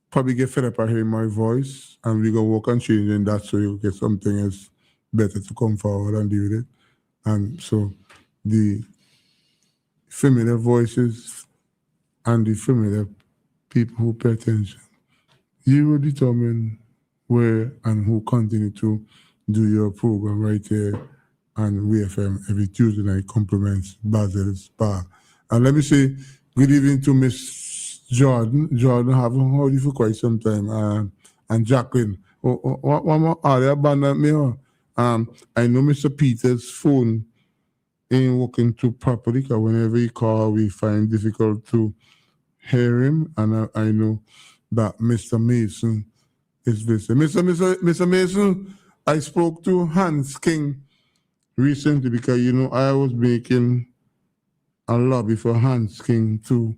probably get fed up of hearing my voice, and we're going to work on changing that so you get something else better to come forward and deal with it. And so the familiar voices and the familiar people who pay attention, you will determine where and who continue to do your program right here on WFM every Tuesday night. Compliments Basil's Bar. And let me say good evening to Miss Jordan. Jordan, I haven't heard you for quite some time. And Jacqueline. One more area abandoned me. I know Mr. Peter's phone ain't working too properly because whenever he call, we find difficult to hear him. And I know that Mr. Mason is listening. Mr. Mason, I spoke to Hans King recently because, you know, I was making a lobby for Hans King to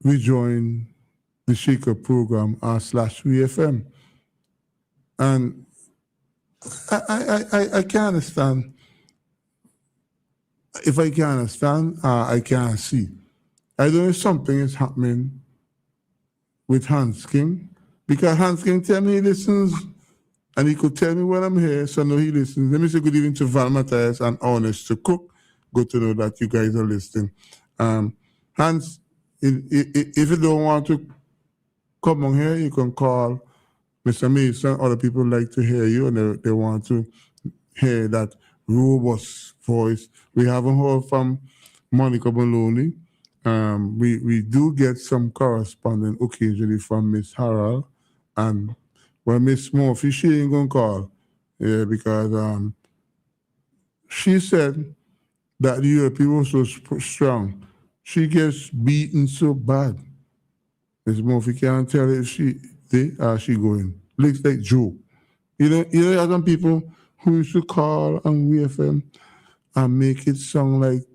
rejoin the Shaker program /WFM. And I can't understand. If I can't understand, I can't see. I don't know if something is happening with Hans King, because Hans King tell me he listens, and he could tell me when I'm here, so I know he listens. Let me say good evening to Val Matthias and Honest to Cook. Good to know that you guys are listening. Hans, if you don't want to come on here, you can call Mr. Mason. Other people like to hear you, and they want to hear that robust voice. We haven't heard from Monica Maloney. We do get some correspondence occasionally from Miss Harrell, and well, Miss Murphy, she ain't gonna call, because she said that the European was so strong. She gets beaten so bad. Miss Murphy can't tell if she going. Looks like Joe. You know, there are some people who used to call on WFM and make it sound like,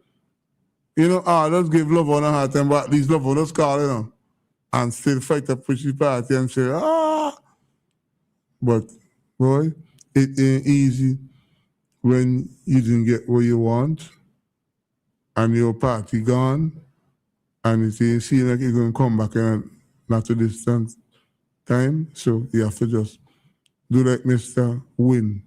you know, let's give love on a hard time, but these love on us call, you know, and still fight a pushy party and say, But, boy, it ain't easy when you didn't get what you want and your party gone, and it ain't seem like you're going to come back in a not too distant time. So you have to just do like Mr. Wynn.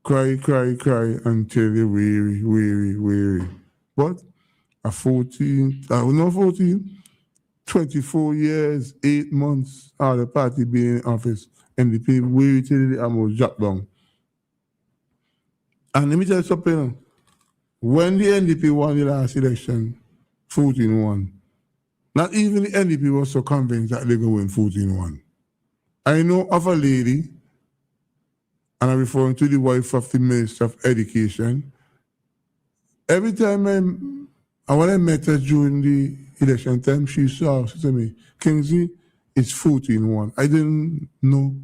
Cry, cry, cry until you're weary, weary, weary. But at 24 years, 8 months out of the party being in office, and the people weary till the almost drop down. And let me tell you something. When the NDP won the last election, 14-1, not even the NDP was so convinced that they're going to win 14-1. I know of a lady, and I'm referring to the wife of the Minister of Education. Every time when I met her during the election time, she said to me, Kingsley, it's 14-1. I didn't know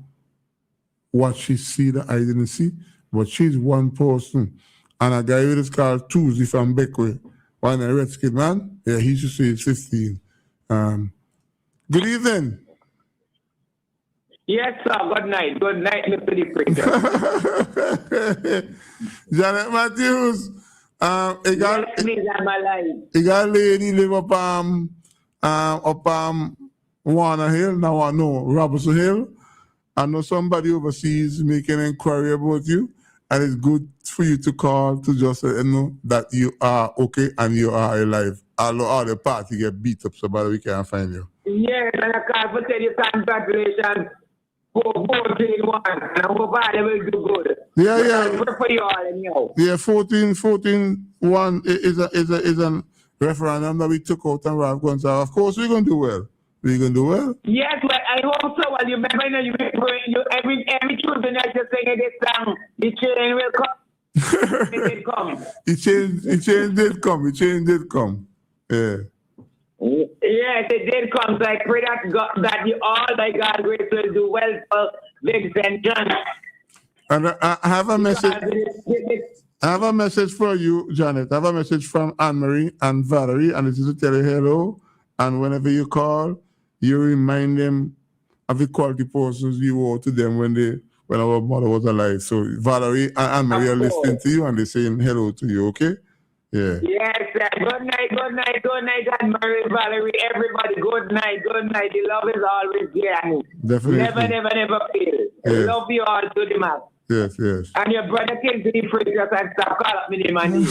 what she see that I didn't see, but she's one person. And a guy with his car Tuesday from Beckway, one a Redskin man, yeah, he should say it's 15. Good evening. Yes, sir. Good night. Good night, Mr. Preacher. Janet Matthews, He got Yes, please, I'm alive. he got a lady live up Warner Hill, no, Robertson Hill. I know somebody overseas making an inquiry about you, and it's good for you to call to just let them know that you are okay and you are alive. Although all the party get beat up, so bad we can't find you. Yes, and I can't tell you congratulations for 14-1. And I hope I will do good. Yeah, yeah. I pray for you all anyhow. Yeah, 14-1 is a referendum that we took out and Ralph Gonzalez. Of course, we're going to do well. We're going to do well. Yes, but I hope so. Well, you remember, you every Tuesday night you're singing this song, the chain will come. It did come. It did come. Yeah. Yes, it did come. So I pray that that you all, by God's grace, will do well for Vincent. And I have a message. I have a message for you, Janet. I have a message from Anne-Marie and Valerie, and it is to tell you hello. And whenever you call, you remind them of the quality persons you owe to them when our mother was alive. So Valerie and Anne-Marie are listening to you and they're saying hello to you, okay? Yeah. Yes, sir. Good night, Anne-Marie, Valerie, everybody. Good night. The love is always there. Definitely. Never fail. I love you all to the max. Yes. And your brother came to the preachers and stop calling up me the money.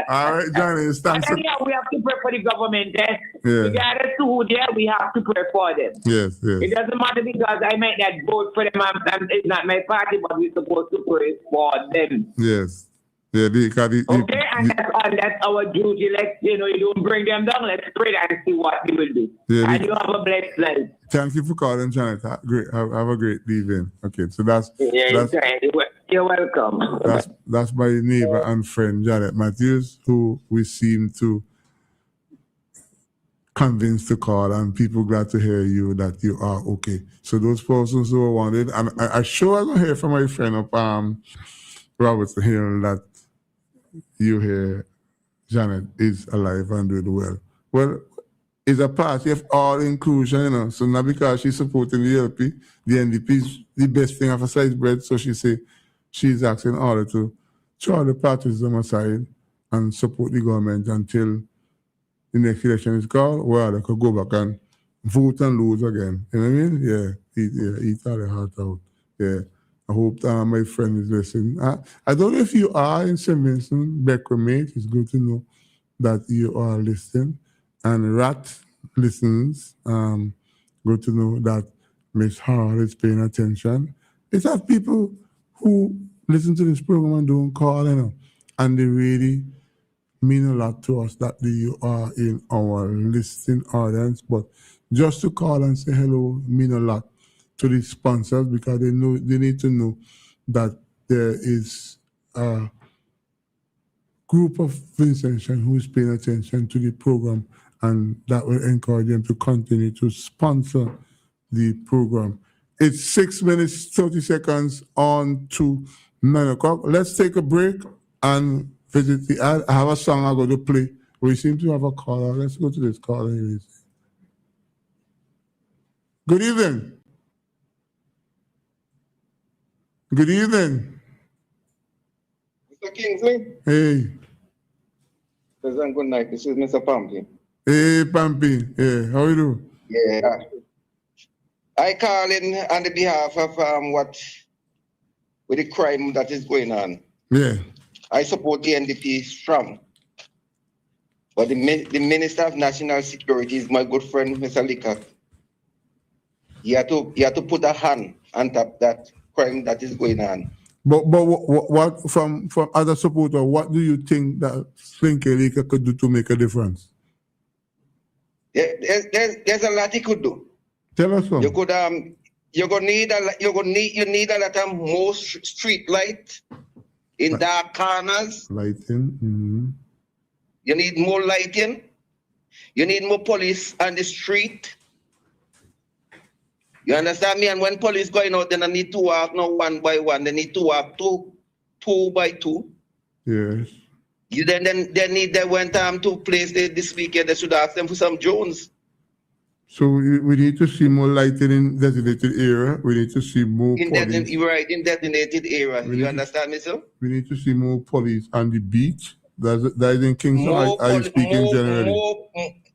All right, Johnny, thanks. We have to pray for the government. Yeah. Regardless to who they are, we have to pray for them. Yes. It doesn't matter because I might not vote for them and it's not my party, but we're supposed to pray for them. Yes. Yeah, okay, and that's our duty. You don't bring them down. Let's pray and see what we will do. Yeah, and you have a blessed life. Thank you for calling, Janet. Great. Have a great evening. Okay, so you're welcome. That's my neighbor and friend Janet Matthews, who we seem to convince to call, and people glad to hear you that you are okay. So those persons who are wanted, and I sure I'm gonna hear from my friend up Robertson hearing that you hear Janet is alive and doing well. Well, it's a party of all inclusion, So not because she's supporting the LP, the NDP is the best thing of a sliced bread. So she's asking all to throw the parties on aside and support the government until the next election is called, where they could go back and vote and lose again. You know what I mean? Yeah, eat all the heart out. Yeah. I hope my friend is listening. I don't know if you are in St. Vincent, Beckwith, mate. It's good to know that you are listening. And Rat listens. Good to know that Miss Hall is paying attention. It's have people who listen to this program and don't call, and they really mean a lot to us that you are in our listening audience. But just to call and say hello mean a lot to the sponsors, because they need to know that there is a group of Vincentians who is paying attention to the program, and that will encourage them to continue to sponsor the program. It's 6 minutes, 30 seconds on to 9 o'clock. Let's take a break and visit the ad. I have a song I'm going to play. We seem to have a caller. Let's go to this caller. Good evening. Good evening. Mr. Kingsley. Hey. President, good night. This is Mr. Pampi. Hey, Pampi. Yeah, how you doing? Yeah. I call in on the behalf of with the crime that is going on. Yeah. I support the NDP strong. But the Minister of National Security is my good friend, Mr. Lickard. He had to put a hand on top of that crime that is going on. But what from other supporters, what do you think that Slinky Lickard could do to make a difference? There's a lot he could do. Tell us some. You could you need a lot of more street light in dark corners. Lighting. Mm-hmm. You need more lighting. You need more police on the street. You understand me? And when police going out, then they need to walk not one by one. They need to walk two by two. Yes. They went to place this weekend. They should ask them for some drones. So we need to see more lighting in designated area. We need to see more police. You're right, in designated area. You understand me, sir? We need to see more police on the beach. That is in Kingston. I speaking generally.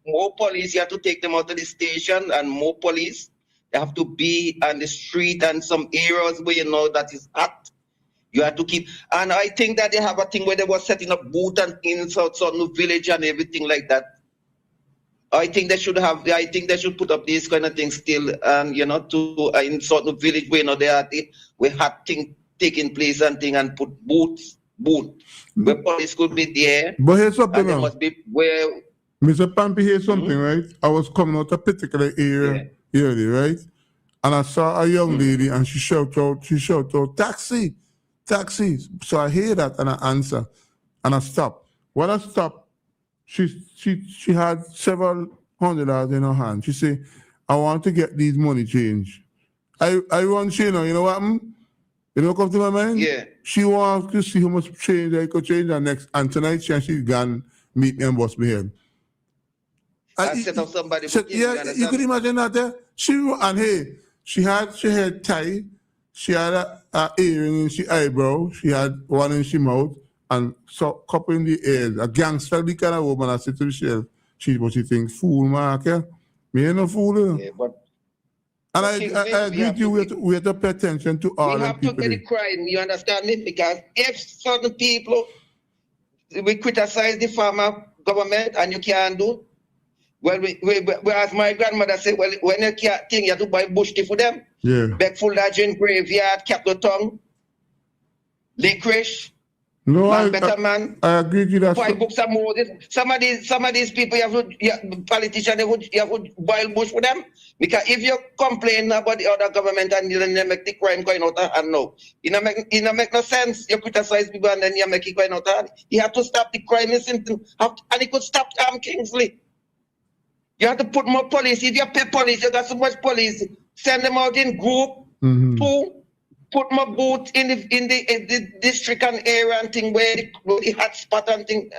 More police. You have to take them out of the station, and more police. They have to be on the street and some areas where you know that is hot. You have to keep. And I think that they have a thing where they were setting up booth and in certain village and everything like that. I think they should have. I think they should put up these kind of things still, and you know, to in certain village where you know they are where hot thing taking place and thing, and put booth where police could be there. But here's something else. Must be where. Mr. Pampy, here's something, right? I was coming out a particular area early, right? And I saw a young lady, and she shouted out, taxi. So I hear that, and I answer, and I stop. When I stop, she had several $100 in her hand. She said, I want to get these money changed. I want you know what happened? You know what comes to my mind? Yeah. She wants to see how much change I could change her next. And tonight she's gone meet me and bust me head. I set up somebody. You could imagine that. She had tie. She had a earring in she eyebrow. She had one in she mouth. And so couple in the ears. A gangster, the kind of woman I said to Michelle. She thinks, fool, Mark, yeah? Me ain't no fool. Yeah, but and I agree with you, we have to pay attention to all the people. We have to get the crime, you understand me? Because if certain people, we criticize the farmer government and you can't do, well, as my grandmother said, well, when you can't think, you have to buy bush tea for them. Yeah. Beckful Lodging, Graveyard, Capital Tongue, Licorice. No, I agree with that. 5 books of Moses. Some of these people, politicians, you have to boil bush for them. Because if you complain about the other government and you make the crime going out and no. It make no sense. You criticize people and then you make it going out. You have to stop the crime. And it could stop Kingsley. You have to put more police. If you pay police, you got so much police. Send them out in group. Mm-hmm. Put more boots in the district and area and thing where the hot spot and thing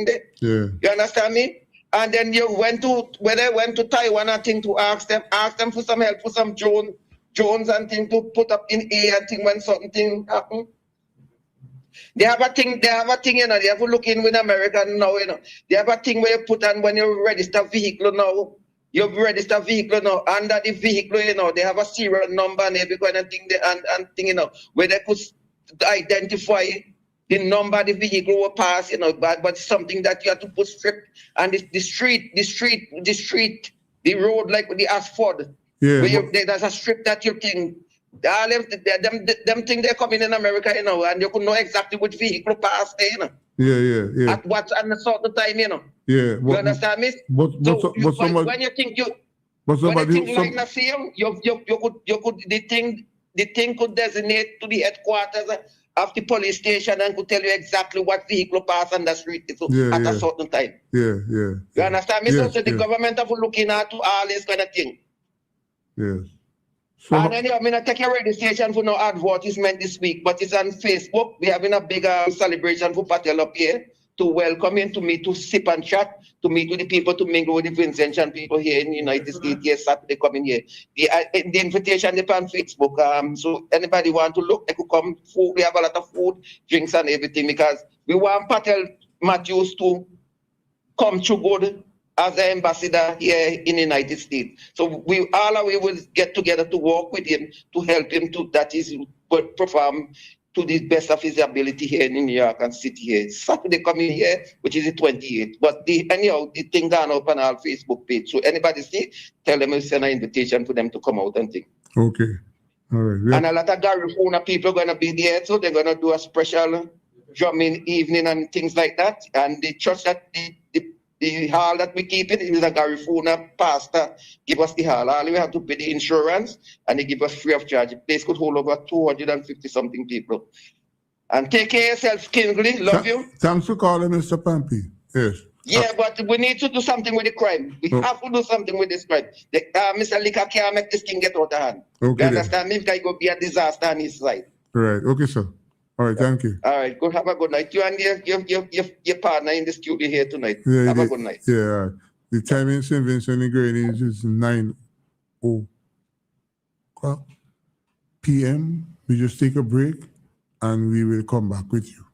there. Yeah. You understand me? And then you went to Taiwan and thing to ask them for some help for some drones and thing to put up in air and thing when something happen. They have a thing, you know, they have to look in with America now, you know. They have a thing where you put on when you register vehicle now. You register vehicle now. Under the vehicle, you know, they have a serial number and every kind of thing, and thing, you know, where they could identify the number the vehicle will pass, you know, but something that you have to put strip. And the street, the road like with the asphalt. Yeah. Where there's a strip that you think. All them thing they're coming in America, you know, and you could know exactly which vehicle passed there, you know. Yeah. At what and the sort of time, you know. Yeah. You understand me? When you think like Nasim, you could the thing could designate to the headquarters of the police station and could tell you exactly what vehicle passed on the street at a certain time. Yeah. You understand me? So the government have looking at all this kind of thing. Yes. So, and then I take your registration for no advertisement this week, but it's on Facebook. We're having a big celebration for Patel up here to welcome him, to meet, to sip and chat, to meet with the people, to mingle with the Vincentian people here in the United States. Yes, Saturday coming here. The invitation is on Facebook. So anybody want to look, they could come. Food. We have a lot of food, drinks, and everything because we want Patel Matthews to come through good as an ambassador here in the United States. So we will get together to work with him to help him to perform to the best of his ability here in New York and City here. Saturday coming here, which is the 28th. But the thing gone up on our Facebook page. So anybody see, tell them we'll send an invitation for them to come out and think. Okay. All right. Yeah. And a lot of Garifuna people are going to be there, so they're going to do a special drumming evening and things like that. And the church that the hall that we keep it is a Garifuna pastor give us the hall. All we have to pay the insurance and they give us free of charge. The place could hold over 250 something people. And take care of yourself, Kingsley. Love you. Thanks for calling, Mr. Pampy. Yes. Yeah, but we need to do something with the crime. We have to do something with this crime. Mr. Lika can't make this thing get out of hand. Okay. You understand me? Because it will be a disaster on his side. Right. Okay, sir. All right, thank you. All right, good. Have a good night. You and your partner in the studio here tonight. Yeah, have a good night. Yeah. The time in St. Vincent and Grenadines is 9:00 p.m. We just take a break and we will come back with you.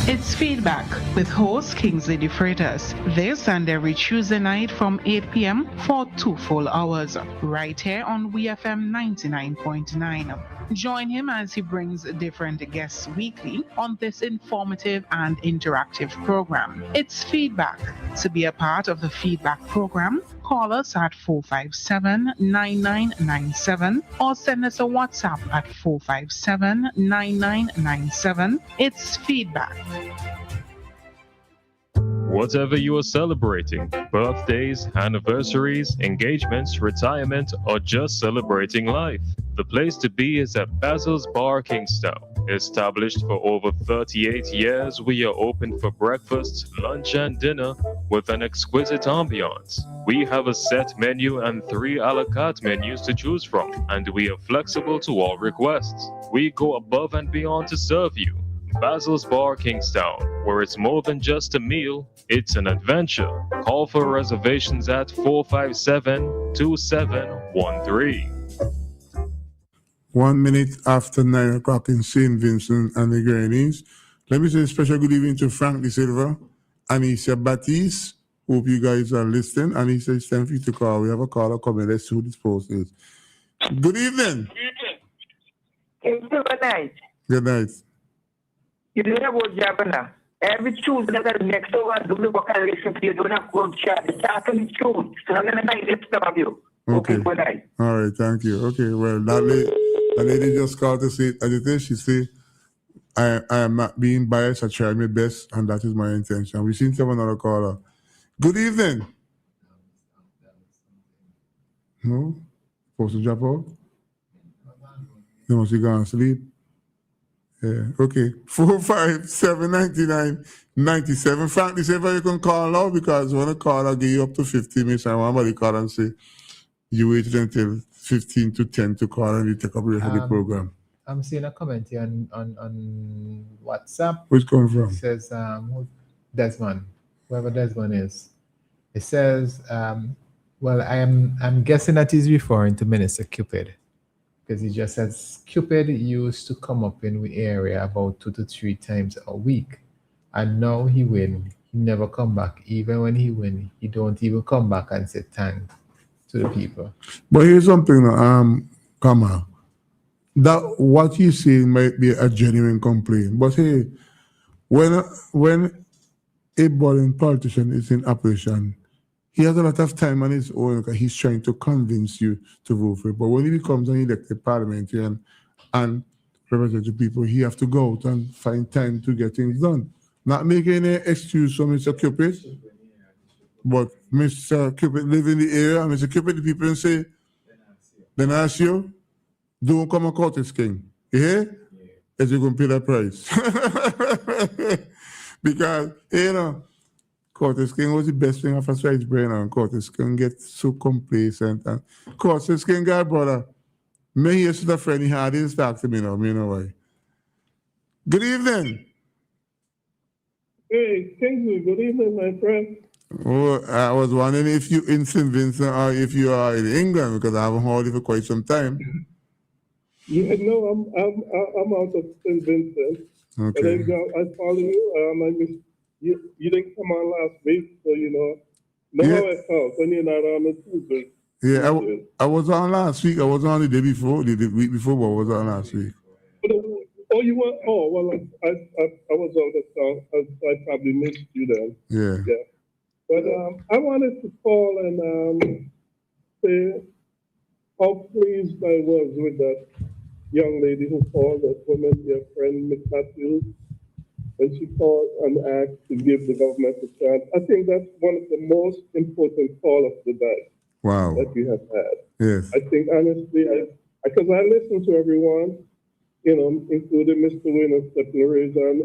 It's Feedback with host Kingsley De Freitas. This and every Tuesday night from 8 p.m. for 2 full hours, right here on WeFM 99.9. Join him as he brings different guests weekly on this informative and interactive program. It's Feedback. To be a part of the Feedback program, call us at 457-9997 or send us a WhatsApp at 457-9997. It's Feedback. Whatever you are celebrating, birthdays, anniversaries, engagements, retirement, or just celebrating life, the place to be is at Basil's Bar Kingstown. Established for over 38 years, we are open for breakfast, lunch, and dinner with an exquisite ambiance. We have a set menu and 3 a la carte menus to choose from, and we are flexible to all requests. We go above and beyond to serve you. Basil's Bar Kingstown, where it's more than just a meal, it's an adventure. Call for reservations at 457-2713. 1 minute after 9 o'clock in St. Vincent and the Grenadines. Let me say a special good evening to Frank De Silva, Anicia Batiste. Hope you guys are listening. Anicia, it's time for you to call. We have a caller coming. Let's see who this post is. Good evening. Good night. Good night. You know about Javana. Every Tuesday that next over, do look and listen to you. Don't have good chat. It's actually true. So I'm going to listen to you. Okay, good night. All right, thank you. Okay, well, that lady just called to say, she said, I am not being biased. I try my best, and that is my intention. We seem to have another caller. Good evening. No? Supposed to drop out? They must be gone to sleep. Yeah, okay. 457-9997. Frank, this is you can call now because when I call, I'll give you up to 15 minutes. I want somebody call and say you waited until 15 to 10 to call and you take up the rest of the program. I'm seeing a comment here on WhatsApp. Where's it coming from? It says Desmond, whoever Desmond is. It says, well, I'm guessing that he's referring to Minister Cupid. Because he just says Cupid used to come up in the area about 2 to 3 times a week. And now he win. He never come back. Even when he win, he don't even come back and say thanks to the people. But here's something, Kamal. That what you say might be a genuine complaint. But hey, when a boring politician is in opposition, he has a lot of time on his own because he's trying to convince you to vote for it. But when he becomes an elected parliamentarian and representative people, he have to go out and find time to get things done. Not making any excuse for Mr. Cupid, but Mr. Cupid live in the area, and Mr. Cupid, the people say, then ask you, don't come a Curtis King. You hear? As you're going to pay that price. Because, you know, Curtis King was the best thing of a slice brain, and Curtis King get so complacent. And Curtis King got brother. Me here to the friend he had, he's talk to me now, me know why. Good evening. Hey, Kingsley, good evening, my friend. Oh, I was wondering if you in St. Vincent or if you are in England, because I haven't heard you for quite some time. Yeah, no, I'm out of St. Vincent. Okay. But I follow you. I missed you didn't come on last week, so how I felt when you're not on the Tuesday. Yeah, I was on last week. I was on the day before, the week before, but I was on last week. Oh, you were? Oh, well, I was out of town. I probably missed you then. Yeah. But I wanted to call and say how pleased I was with that young lady who called, that woman, your friend, Miss Matthews, when she called and asked to give the government a chance. I think that's one of the most important calls of the day. Wow. That we have had. Yes. I think honestly, because I listen to everyone, including Mr. Wynn and Stephanie Razor, and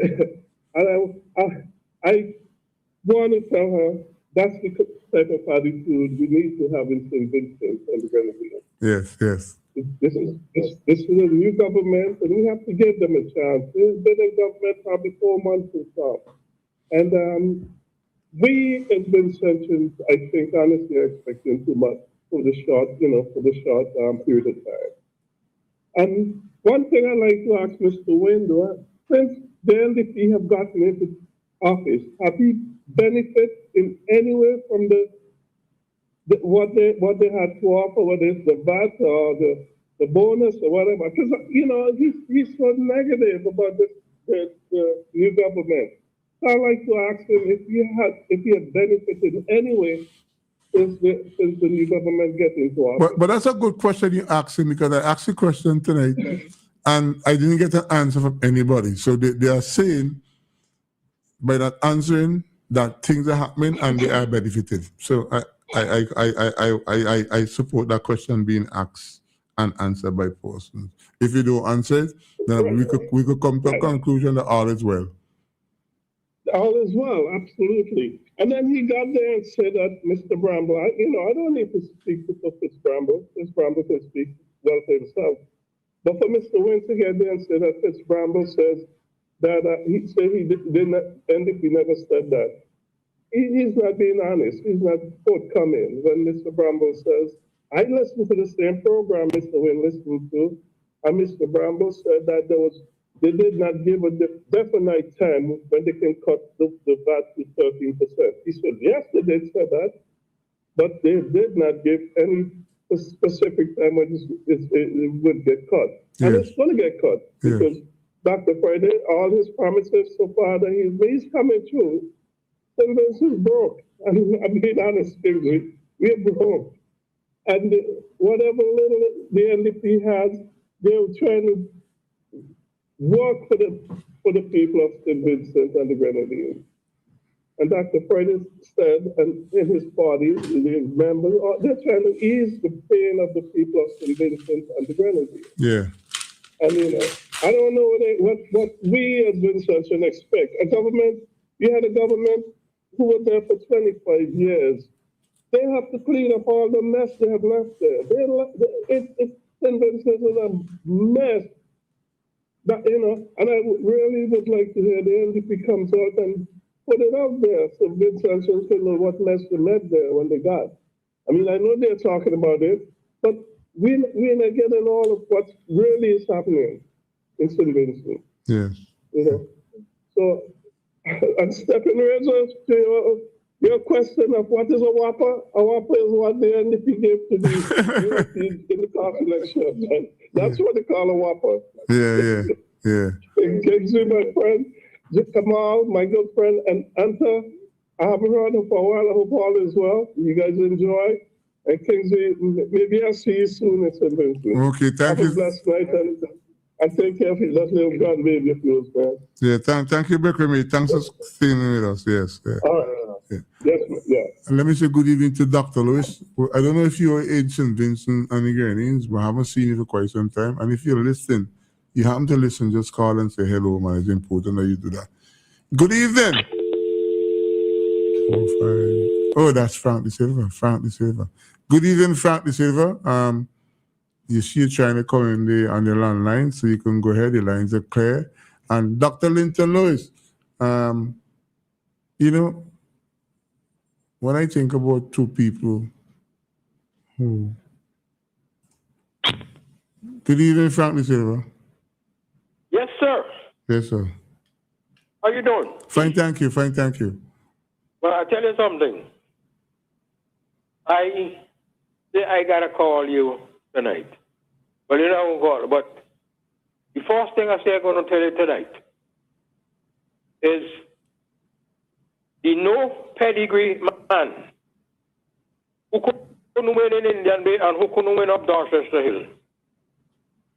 I want to tell her that's the type of attitude we need to have in St. Vincent and the Grenadines. Yes. This is a new government, and we have to give them a chance. They've been in government probably 4 months or so. And we as Vincentians, I think, honestly, are expecting too much for the short period of time. And one thing I like to ask Mr. Wendell, since the NDP have gotten into office, have he benefited in any way from what they had to offer, whether it's the VAT or the bonus or whatever? Because he's so negative about the new government. So I'd like to ask him if he had benefited in any way since the new government get into office. But that's a good question you asked him, because I asked the question tonight and I didn't get an answer from anybody. So they are saying by not answering that things are happening and they are benefited. So I support that question being asked and answered by persons. If you don't answer it, then we could come to a conclusion that all is well. All is well, absolutely. And then he got there and said that Mr. Bramble, I don't need to speak for Fitz Bramble. Fitz Bramble can speak well for himself. But for Mr. Wynn to get there and say that Fitz Bramble says that he said he didn't, NDP never said that. He's not being honest. He's not forthcoming when Mr. Bramble says, I listened to the same program Mr. Wynn listened to, and Mr. Bramble said that they did not give a definite time when they can cut the VAT to 13%. He said, yes, they did say that, but they did not give any specific time when it would get cut. Yes. And it's going to get cut because Dr. Friday, all his promises so far that he's coming through, St. Vincent's broke. I mean, I'm being honest, we're broke. And whatever little the NDP has, they're trying to work for the people of St. Vincent and the Grenadines. And Dr. Friday said, and in his party, the members, they're trying to ease the pain of the people of St. Vincent and the Grenadines. Yeah. And I don't know what we as Vincent should expect. We had a government who was there for 25 years. They have to clean up all the mess they have left there. St. Vincent is a mess. That, and I really would like to hear the NDP comes out and put it out there so Vincent can know what mess they made there when they got. I mean, I know they're talking about it, but we're not getting all of what really is happening in St. Vincent. Yes. So, and stepping razors to your question of what is a whopper? A whopper is what the NDP gave to the in the car election. Right? That's what they call a whopper. Yeah. Kingsley, my friend, Kamal, my good friend, and Anta, I haven't heard him for a while. I hope all is well. You guys enjoy. And Kingsley, maybe I'll see you soon in St. Vincent. Okay, thank you. Have a blessed night and take care of you. That little grandbaby of yours, man. Yeah, thank you, Bekwame. Thanks for staying with us. Yes. Yeah. All right. Yeah. Yes. And let me say good evening to Dr. Lewis. I don't know if you're in St. Vincent and the Grenadines, but I haven't seen you for quite some time. And if you're listening, you happen to listen, just call and say hello, man. It's important that you do that. Good evening. Oh, that's Frank De Silva. Good evening, Frank De Silva. You see you trying to come in on the landline, so you can go ahead. The lines are clear. And Dr. Linton Lewis, when I think about two people who... Good evening, Frank De Silva. Yes, sir. Yes, sir. How you doing? Fine, thank you. Well, I'll tell you something. I gotta call you tonight. But you know what? But the first thing I say I'm gonna tell you tonight is the no pedigree man who couldn't win in Indian Bay and who couldn't win up Dorchester Hill.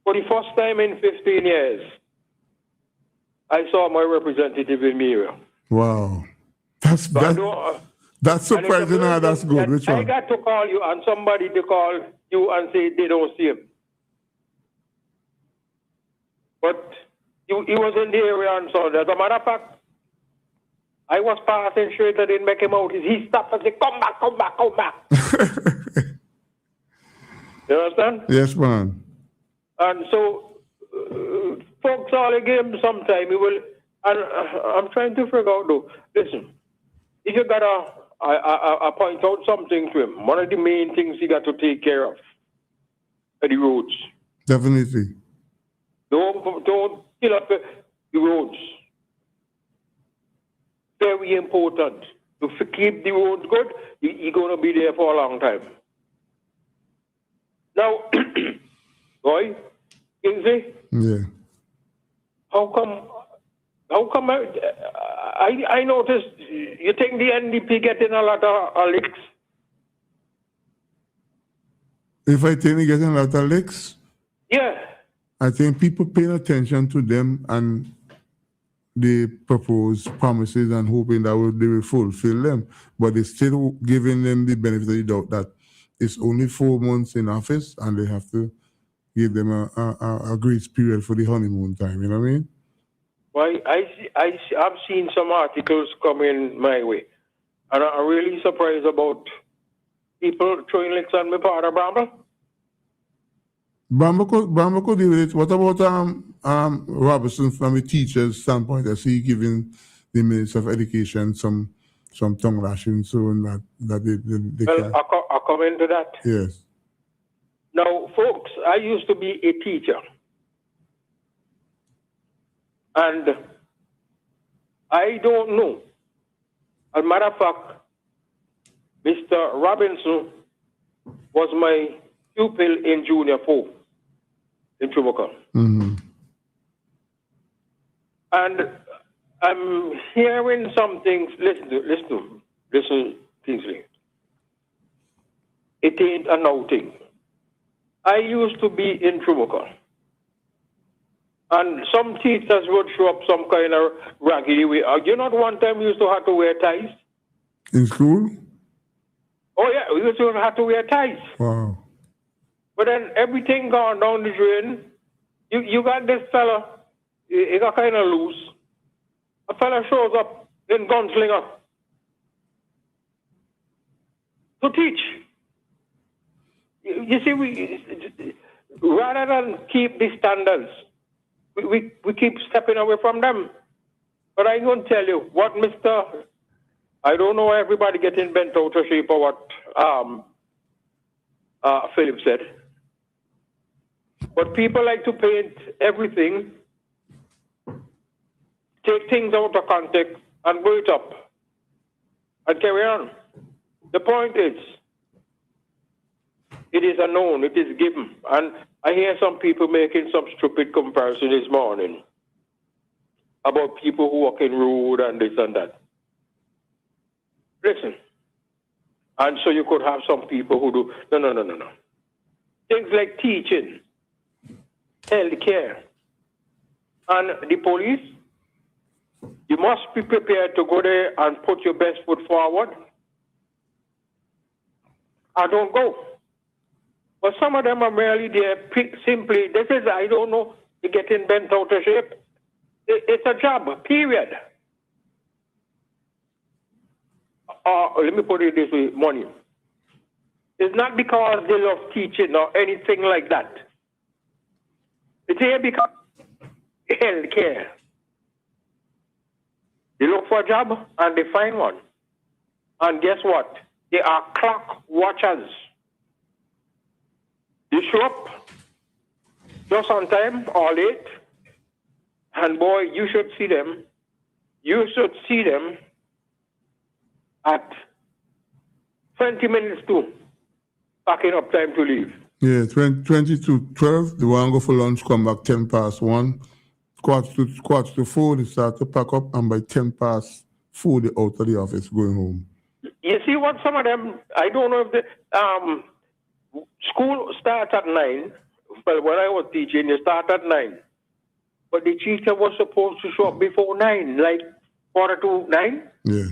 For the first time in 15 years, I saw my representative in Miriam. Wow. That's surprising. That's good. Which one? I got to call you and somebody to call you and say they don't see him. But he was in the area on Sunday. As a matter of fact, I was passing straight, I didn't make him out. He stopped and said, come back. You understand? Yes, man. And so, folks all gave him some time. And I'm trying to figure out, though. Listen, if you gotta, I point out something to him. One of the main things he got to take care of are the roads. Definitely. Don't kill up the roads. Very important. To keep the roads good, you're going to be there for a long time. Now, boy, Kingsley, Yeah. how come I noticed you think the NDP getting a lot of licks? If I think they getting a lot of licks, Yeah. I think people paying attention to them and they propose promises and hoping that they will fulfill them. But they're still giving them the benefit of the doubt that it's only 4 months in office and they have to give them a grace period for the honeymoon time. You know what I mean? Well, I've seen some articles coming my way, and I'm really surprised about people throwing licks on me part of Bramble. Bramble could deal with it. What about Robertson from a teacher's standpoint? I see giving the Minister of Education some tongue lashing so that they Well, can. I'll come into that. Yes. Now, folks, I used to be a teacher. And I don't know. As a matter of fact, Mr. Robinson was my pupil in Junior 4 in Chubaka. Mm-hmm. And I'm hearing some things. Listen, Kingsley. It ain't a no thing. I used to be in Chubaka. And some teachers would show up some kind of raggedy way. You know, one time we used to have to wear ties. In school? Oh, yeah, we used to have to wear ties. Wow. But then everything gone down the drain. You got this fella, he got kind of loose. A fella shows up in Gunslinger to teach. You see, we rather than keep the standards, we keep stepping away from them. But I'm going to tell you what I don't know everybody getting bent out of shape or what Philip said. But people like to paint everything, take things out of context and blow it up and carry on. The point is, it is a known, it is given. And I hear some people making some stupid comparison this morning about people who walk in road and this and that. Listen, and so you could have some people who do, no. Things like teaching, healthcare, and the police, you must be prepared to go there and put your best foot forward. I don't go. But some of them are merely there simply, this is, I don't know, you're getting bent out of shape. It's a job, period. Let me put it this way, money. It's not because they love teaching or anything like that. It's here because healthcare. They look for a job and they find one. And guess what? They are clock watchers. They show up just on time or late. And boy, you should see them. You should see them at 20 minutes to packing up time to leave. Yeah, 20 to 12, they want to go for lunch, come back 10 past 1. Quarter to 4, they start to pack up, and by 10 past 4, they're out of the office going home. You see what some of them, I don't know if the school starts at 9. Well, when I was teaching, you start at 9. But the teacher was supposed to show up before 9, like 8:45. Yeah.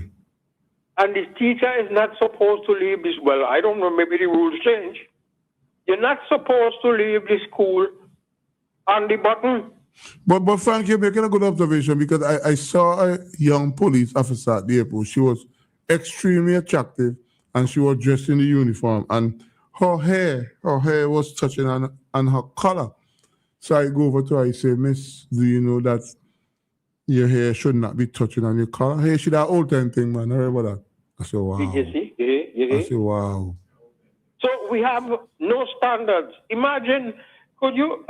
And the teacher is not supposed to leave this, well, I don't know, maybe the rules change. You're not supposed to leave the school on the button. But Frank, you're making a good observation because I saw a young police officer at the airport. She was extremely attractive and she was dressed in the uniform and her hair was touching on her collar. So I go over to her, I say, Miss, do you know that your hair should not be touching on your collar. Hair should that old time thing, man. I remember that. I said, wow. You see? You I see? said, wow. So we have no standards. Imagine, could you,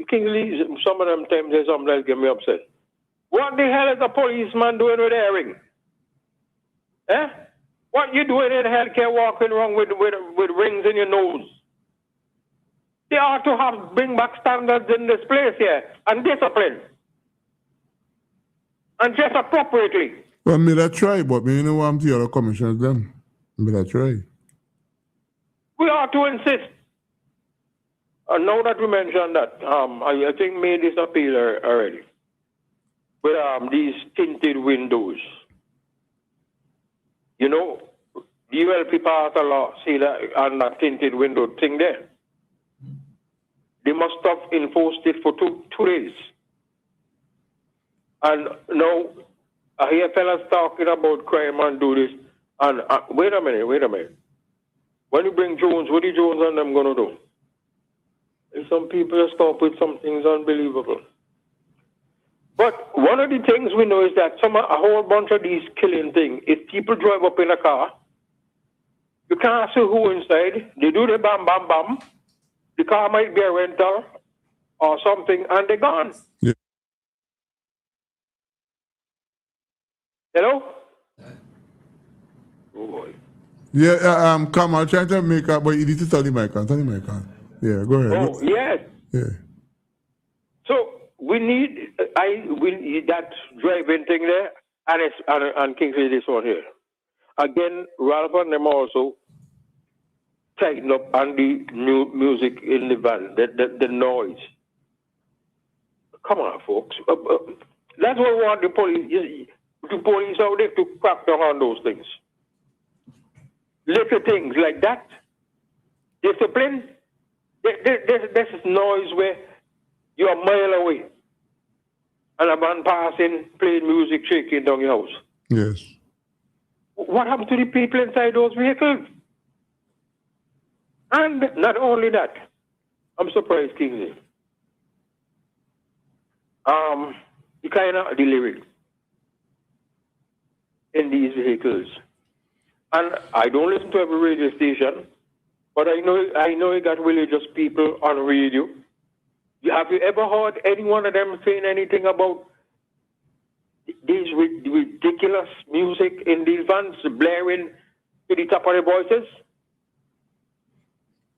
Kingsley, some of them times there's something that get me upset. What the hell is a policeman doing with hearing? Eh? What you doing in healthcare walking around with rings in your nose? They ought to bring back standards in this place here and discipline. And just appropriately. Well, me that try, but me know I'm the other commissioners them. Me that try. We ought to insist. And now that we mentioned that, I think made this appeal already. With these tinted windows. You know, the ULP passed a law, see that on that tinted window thing there. They must have enforced it for two days. And now, I hear fellas talking about crime and do this. And wait a minute. When you bring Jones, what are Jones and them going to do? And some people are stop with some things unbelievable. But one of the things we know is that a whole bunch of these killing things, if people drive up in a car, you can't see who inside. They do the bam, bam, bam. The car might be a rental or something, and they're gone. Yeah. Hello? Oh boy. Yeah, come on, trying to make up, but you need to turn the mic on. Yeah, go ahead. Oh, yes. Yeah. So we need that driving thing there, and Kingsley this one here. Again, Ralph and them also tighten up on the new music in the van, the noise. Come on, folks. That's what we want the police out there to crack down on those things. Little things like that. Discipline. This is noise where you're a mile away. And a man passing, playing music, shaking down your house. Yes. What happened to the people inside those vehicles? And not only that, I'm surprised, Kingsley. The kind of the lyrics in these vehicles. And I don't listen to every radio station, but I know you got religious people on radio. Have you ever heard any one of them saying anything about these ridiculous music in these vans blaring to the top of their voices?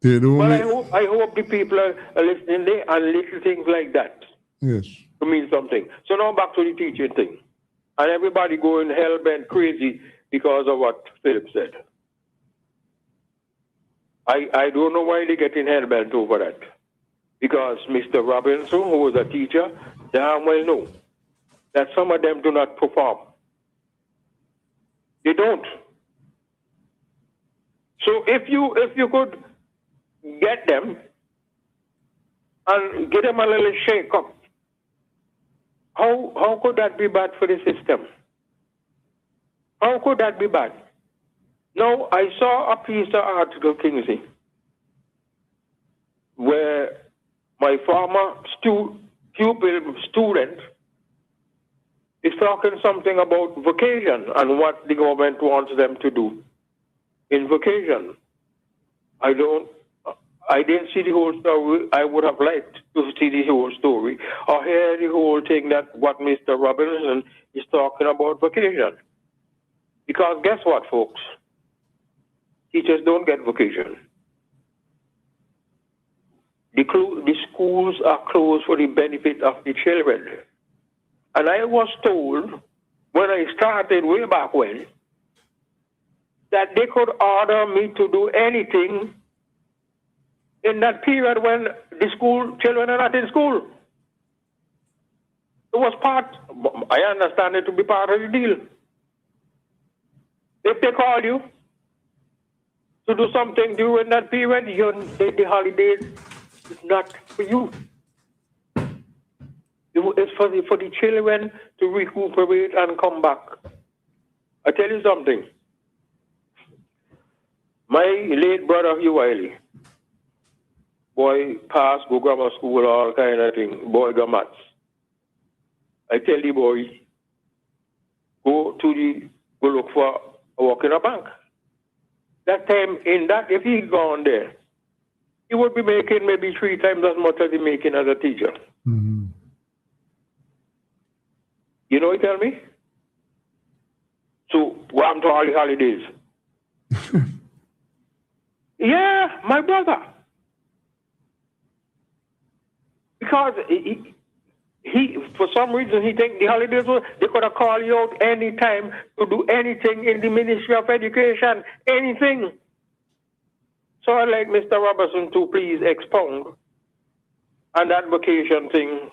They don't. Well, I hope the people are listening there and little things like that. Yes. To mean something. So now back to the teaching thing. And everybody going hell-bent crazy because of what Philip said. I don't know why they're getting hell-bent over that. Because Mr. Robinson, who was a teacher, damn well know that some of them do not perform. They don't. So if you could get them and get them a little shake up, how could that be bad for the system? How could that be bad? Now, I saw a piece of article, Kingsley, where my former student is talking something about vacation and what the government wants them to do in vacation. I didn't see the whole story. I would have liked to see the whole story or hear the whole thing that what Mr. Robinson is talking about vacation. Because guess what, folks? Teachers don't get vacation. The schools are closed for the benefit of the children. And I was told when I started way back when that they could order me to do anything in that period when the school children are not in school. It was I understand it to be part of the deal. If they call you to do something during that period, the holidays is not for you. It's for the children to recuperate and come back. I tell you something. My late brother, Hugh Wiley, boy passed, go grammar school, all kind of thing, boy got maths. I tell the boy, go look for a work in a bank. That time, if he'd gone there, he would be making maybe 3 times as much as he's making as a teacher. Mm-hmm. You know, he tell me? So, welcome to all the holidays. Yeah, my brother. Because he for some reason, he think the holidays, they could have called you out any time to do anything in the Ministry of Education, anything. So I'd like Mr. Robertson to please expound on that vacation thing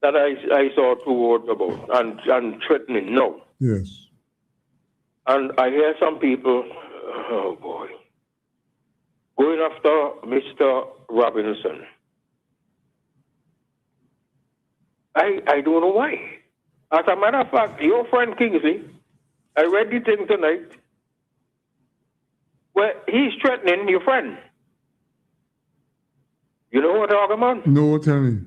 that I saw 2 words about and threatening. No. Yes. And I hear some people, oh boy, going after Mr. Robinson. I don't know why. As a matter of fact, your friend Kingsley, I read the thing tonight, where he's threatening your friend. You know what I'm talking about? No, tell me.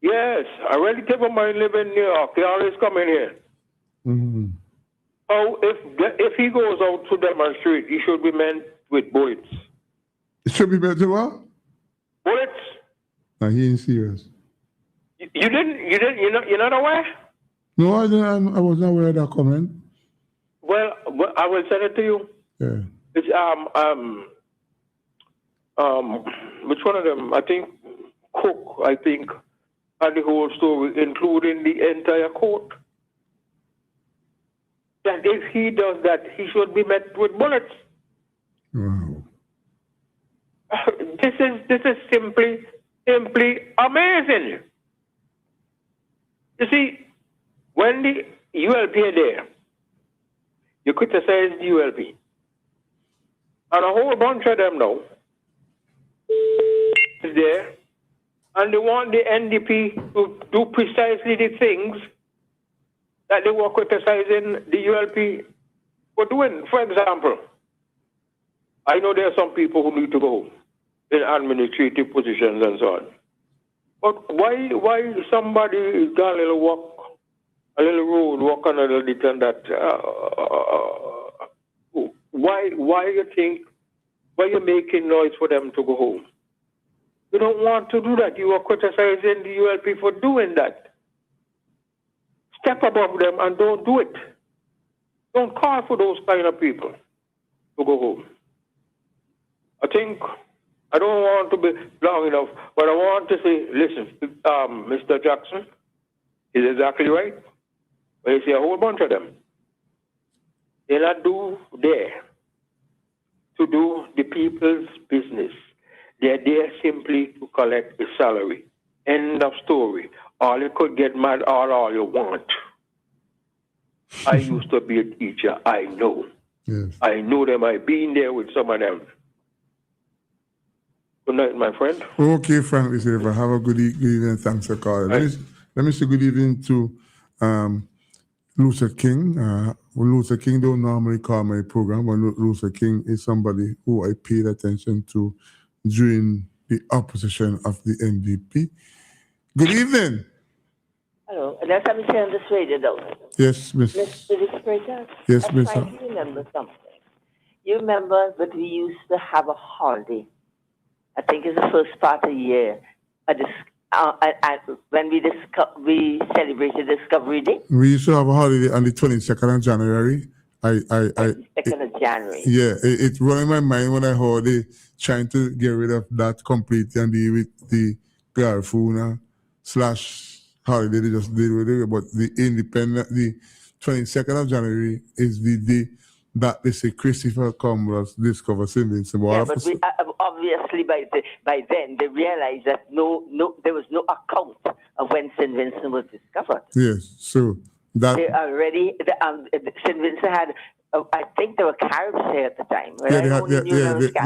Yes, I read the tip of my live in New York. They always come in here. Mm-hmm. Oh, if he goes out to demonstrate, he should be met with bullets. It should be better, what? Bullets? No, he ain't serious. You're not aware? No, I didn't. I was not aware of that comment. Well, I will send it to you. Yeah. It's which one of them? I think Cook. I think, and the whole story, including the entire court. That if he does that, he should be met with bullets. Wow. This is simply amazing. You see, when the ULP are there, you criticize the ULP. And a whole bunch of them now is there, and they want the NDP to do precisely the things that they were criticizing the ULP for doing. For example, I know there are some people who need to go in administrative positions and so on. But why somebody got a little walk, a little road, walk on a little bit and that? Why you think, why you making noise for them to go home? You don't want to do that. You are criticizing the ULP for doing that. Step above them and don't do it. Don't call for those kind of people to go home. I think, I don't want to be long enough, but I want to say, listen, Mr. Jackson is exactly right. But you see a whole bunch of them. They're not there to do the people's business. They're there simply to collect a salary. End of story. All you could get mad all you want. I used to be a teacher. I know. Yes. I know them. I've been there with some of them. Good night, my friend. Okay, Frank Silva. Have a good evening. Thanks for calling. Let me say good evening to Luther King. Luther King don't normally call my program, but Luther King is somebody who I paid attention to during the opposition of the NDP. Good evening. Hello. That's how I'm saying this radio, though. Yes, Miss. Mr. Spraker? Yes, I'm Miss. trying to remember something. You remember that we used to have a holiday. I think it's the first part of the year. When we celebrated Discovery Day. We used to have a holiday on the 22nd of January. 22nd of January. Yeah, it run in my mind when I heard they trying to get rid of that completely and deal with the Garifuna / holiday. They just did with it. But the 22nd of January is the day that they say Christopher Columbus discovered St. Vincent. Yeah, but obviously by then they realized that there was no account of when St. Vincent was discovered. Yes, so that they already St. Vincent had. I think there were Caribs here at the time.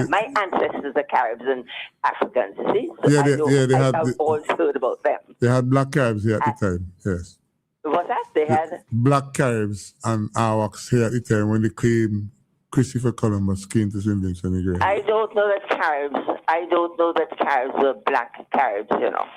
My ancestors are Caribs and Africans. See, so I've always heard about them. They had black Caribs here at the time. Yes. What's that? They had black Caribs and Awaks here at the time when they claimed Christopher Columbus came to St. Vincent and Gray. I don't know that Caribs were black Caribs, you know.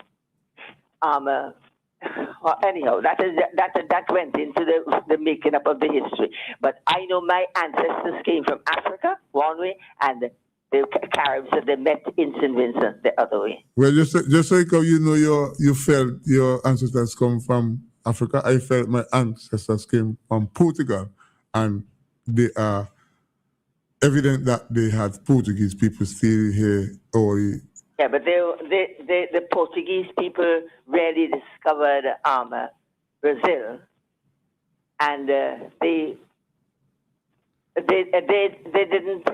anyhow, that went into the making up of the history. But I know my ancestors came from Africa one way, and the Caribs that they met in St. Vincent the other way. Well, just so you know, you felt your ancestors come from Africa. I felt my ancestors came from Portugal, and they are evident that they had Portuguese people still here. Yeah, but the Portuguese people really discovered Brazil, and they didn't,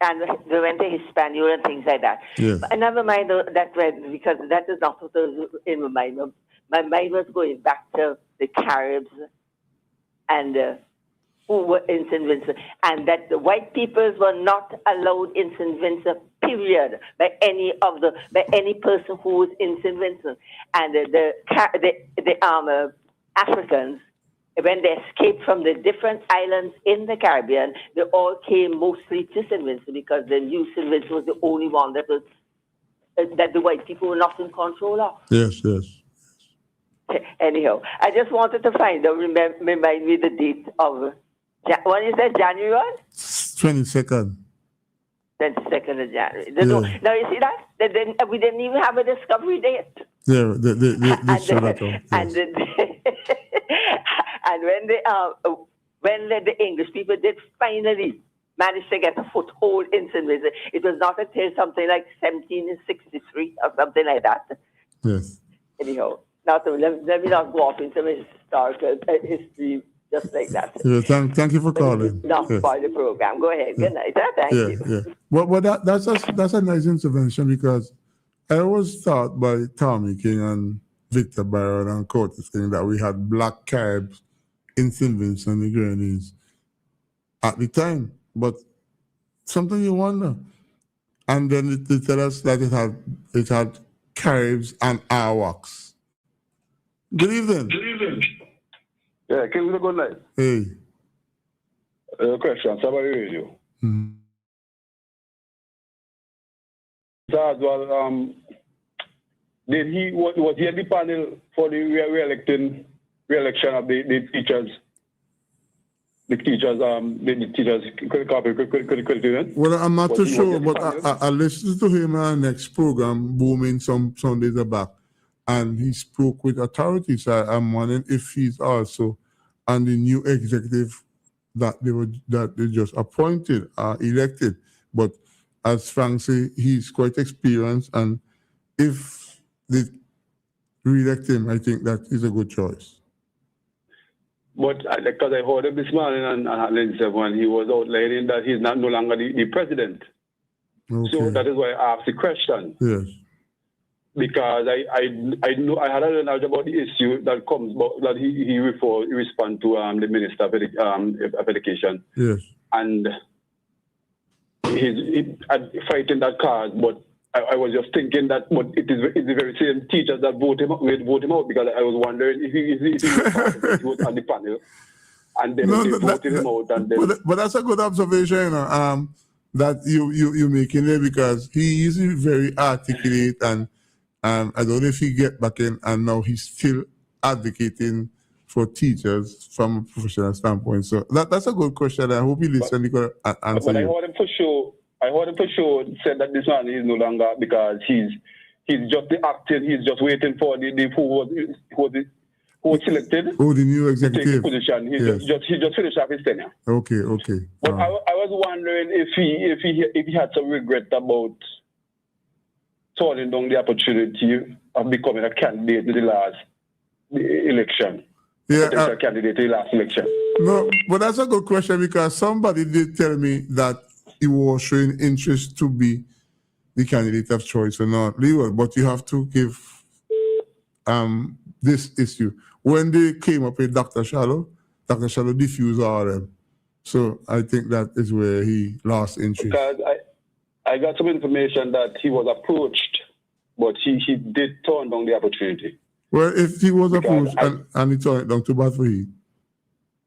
and they went to Hispaniola and things like that. Yes. But never mind that, because that is not what was in my mind. My mind was going back to the Caribs and who were in St. Vincent, and that the white peoples were not allowed in St. Vincent, period, by any person who was in St. Vincent. And the Africans, when they escaped from the different islands in the Caribbean, they all came mostly to St. Vincent because they knew St. Vincent was the only one that the white people were not in control of. Yes. Anyhow, I just wanted to find out, remind me the date of, when is that, January what? 22nd. 22nd of January. Yeah. Now you see that? We didn't even have a discovery date. Yeah, they showed that up. And when the English people did finally manage to get a foothold in St. Vincent, it was not until something like 1763 or something like that. Yes. Anyhow, let me not go off into historical history just like that. Yeah, thank you for calling. Not for the program. Go ahead. Good night. Thank you. Yeah. But that's a nice intervention, because I was taught by Tommy King and Victor Byron and Curtis King that we had black Caribs in St. Vincent and the Grenadines at the time. But something you wonder. And then they tell us that it had Caribs and Arawaks. Good evening. Yeah, King, good night. Hey. Question, somebody radio. Mm-hmm. Well, was he at the panel for the re-election of the teachers? The teachers could Well, I'm not too sure, but I listened to him on our next program, Booming, some days back, and he spoke with authorities. I'm wondering if he's also on the new executive that they just appointed or elected. But as Frank said, he's quite experienced, and if they re-elect him, I think that is a good choice. But because I heard him this morning on Lens 7, he was outlining that he's no longer the president. Okay. So that is why I asked the question. Yes. Because I know I had a knowledge about the issue that comes, but that he respond to the Minister of Education. Yes. And he's fighting that cause, but I was just thinking that, but it's the very same teachers that vote him out, because I was wondering if he was on the panel, and then they voted him out. And then, but that's a good observation, that you making there, because he is very articulate, and I don't know if he get back in, and now he's still advocating for teachers from a professional standpoint. So that's a good question. I hope you listen because answer. But I heard him for sure said that this man is no longer, because he's just the acting. He's just waiting for the who was selected. Oh, the new executive position. He just finished off his tenure. Okay. But I was wondering if he had some regret about turning down the opportunity of becoming a candidate in the last election. Yeah, candidate in the last election. No, but that's a good question, because somebody did tell me that he was showing interest to be the candidate of choice or not. But you have to give this issue. When they came up with Dr. Shallow diffused all of them. So I think that is where he lost interest. Because I got some information that he was approached, but he did turn down the opportunity. Well, if he was approached and he turned it down, too bad for him.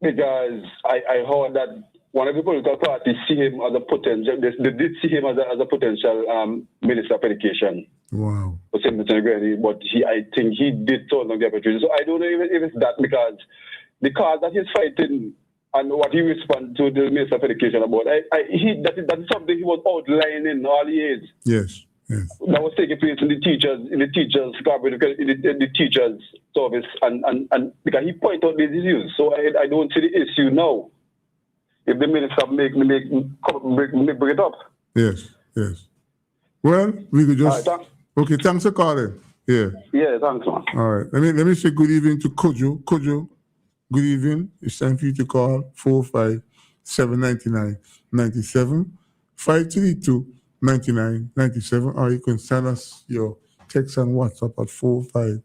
Because I heard that one of the political parties see him as a potential. They did see him as a potential Minister of Education. Wow. For St. Vincent, but I think he did turn on the opportunity. So I don't know if it's that, because the cause that he's fighting and what he responded to the Minister of Education about, that is something he was outlining all years. Yes. Yes. That was taking place in the teachers' service, and because he pointed out these issues. So I don't see the issue now. If the minister bring it up. Yes, yes. Well, we could just. Okay, thanks for calling. Yeah. Yeah, thanks, man. All right. Let me say good evening to Kojo. Kojo, good evening. It's time for you to call 4579997 5329997, or you can send us your text and WhatsApp at 45.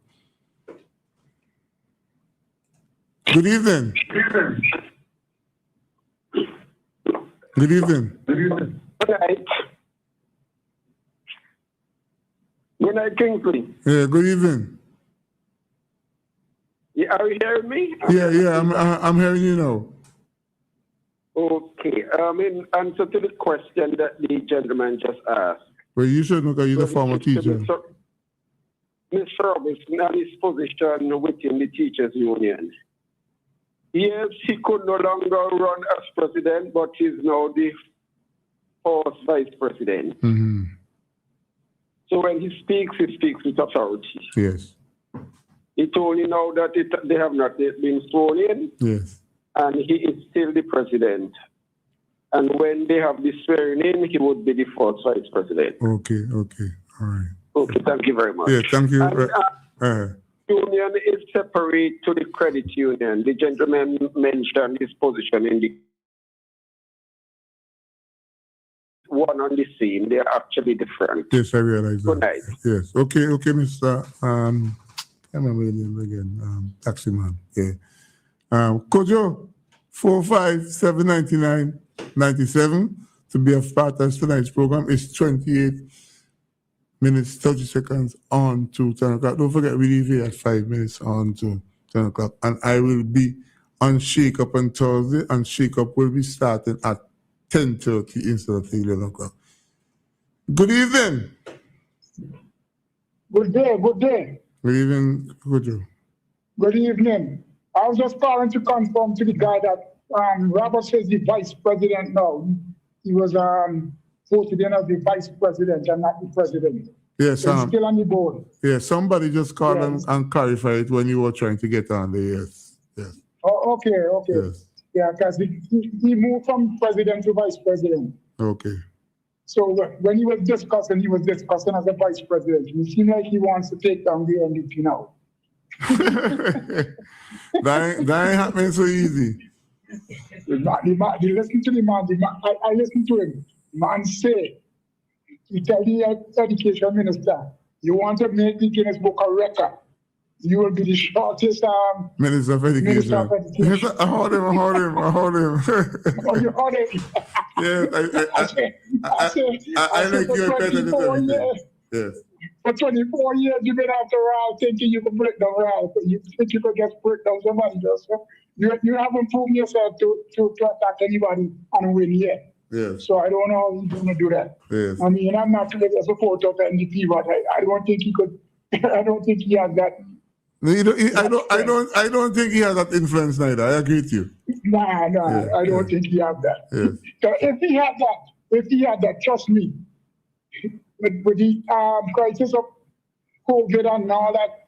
Good evening. Good evening. Good night. Good night, Kingsley. Yeah, good evening. Yeah, are you hearing me? Yeah, I'm hearing you now. Okay. In answer to the question that the gentleman just asked. Well, you should know because you're the former teacher. Mr. Robinson and his position within the teachers' union. Yes, he could no longer run as president, but he's now the fourth vice president. Mm-hmm. So when he speaks with authority. Yes. He told you now that they have not yet been sworn in. Yes. And he is still the president. And when they have the swearing in, he would be the fourth vice president. Okay, all right. Okay, thank you very much. Yeah, thank you. And, union is separate to the credit union. The gentleman mentioned his position in the one on the scene. They are actually different. Yes, I realize that. Good night. Yes. Okay, Mr. I remember your name again. Taxi man. Yeah. Kojo, 4579997 to be a part of tonight's program. It's 28 minutes, 30 seconds on to 10 o'clock. Don't forget, we leave here at 5 minutes on to 10 o'clock. And I will be on Shake Up on Thursday, and Shake Up will be starting at 10:30 instead of 11 o'clock. Good evening. Good day. Good evening, Kojo. Good evening. I was just calling to confirm to the guy that Robert says the vice president now. He was voted in as the vice president and not the president. Yes, so he's still on the board. Yeah, somebody just called and clarified it when you were trying to get on there. Yes. Oh, okay. Yes. Yeah, because he moved from president to vice president. Okay. So when he was discussing as a vice president. It seems like he wants to take down the NDP now. that ain't happening so easy. Listen to the man. I listened to him. Man say, he tell the education minister, you want to make the Guinness Book a record. You will be the shortest Minister of Education. I heard him. Oh, you heard him? Yes, I like your president. Yes. For 24 years, you've been after Ralph thinking you can break down Ralph. You think you could just break down somebody, Joseph. You haven't proven yourself to attack anybody and win yet. Yes. So I don't know how he's going to do that. Yes. I mean, I'm not really a supporter of NDP, but I don't think he could. I don't think he has that. I don't think he has that influence neither. I agree with you. Nah, I don't think he has that. Yes. So if he had that, trust me, with the crisis of COVID and all that,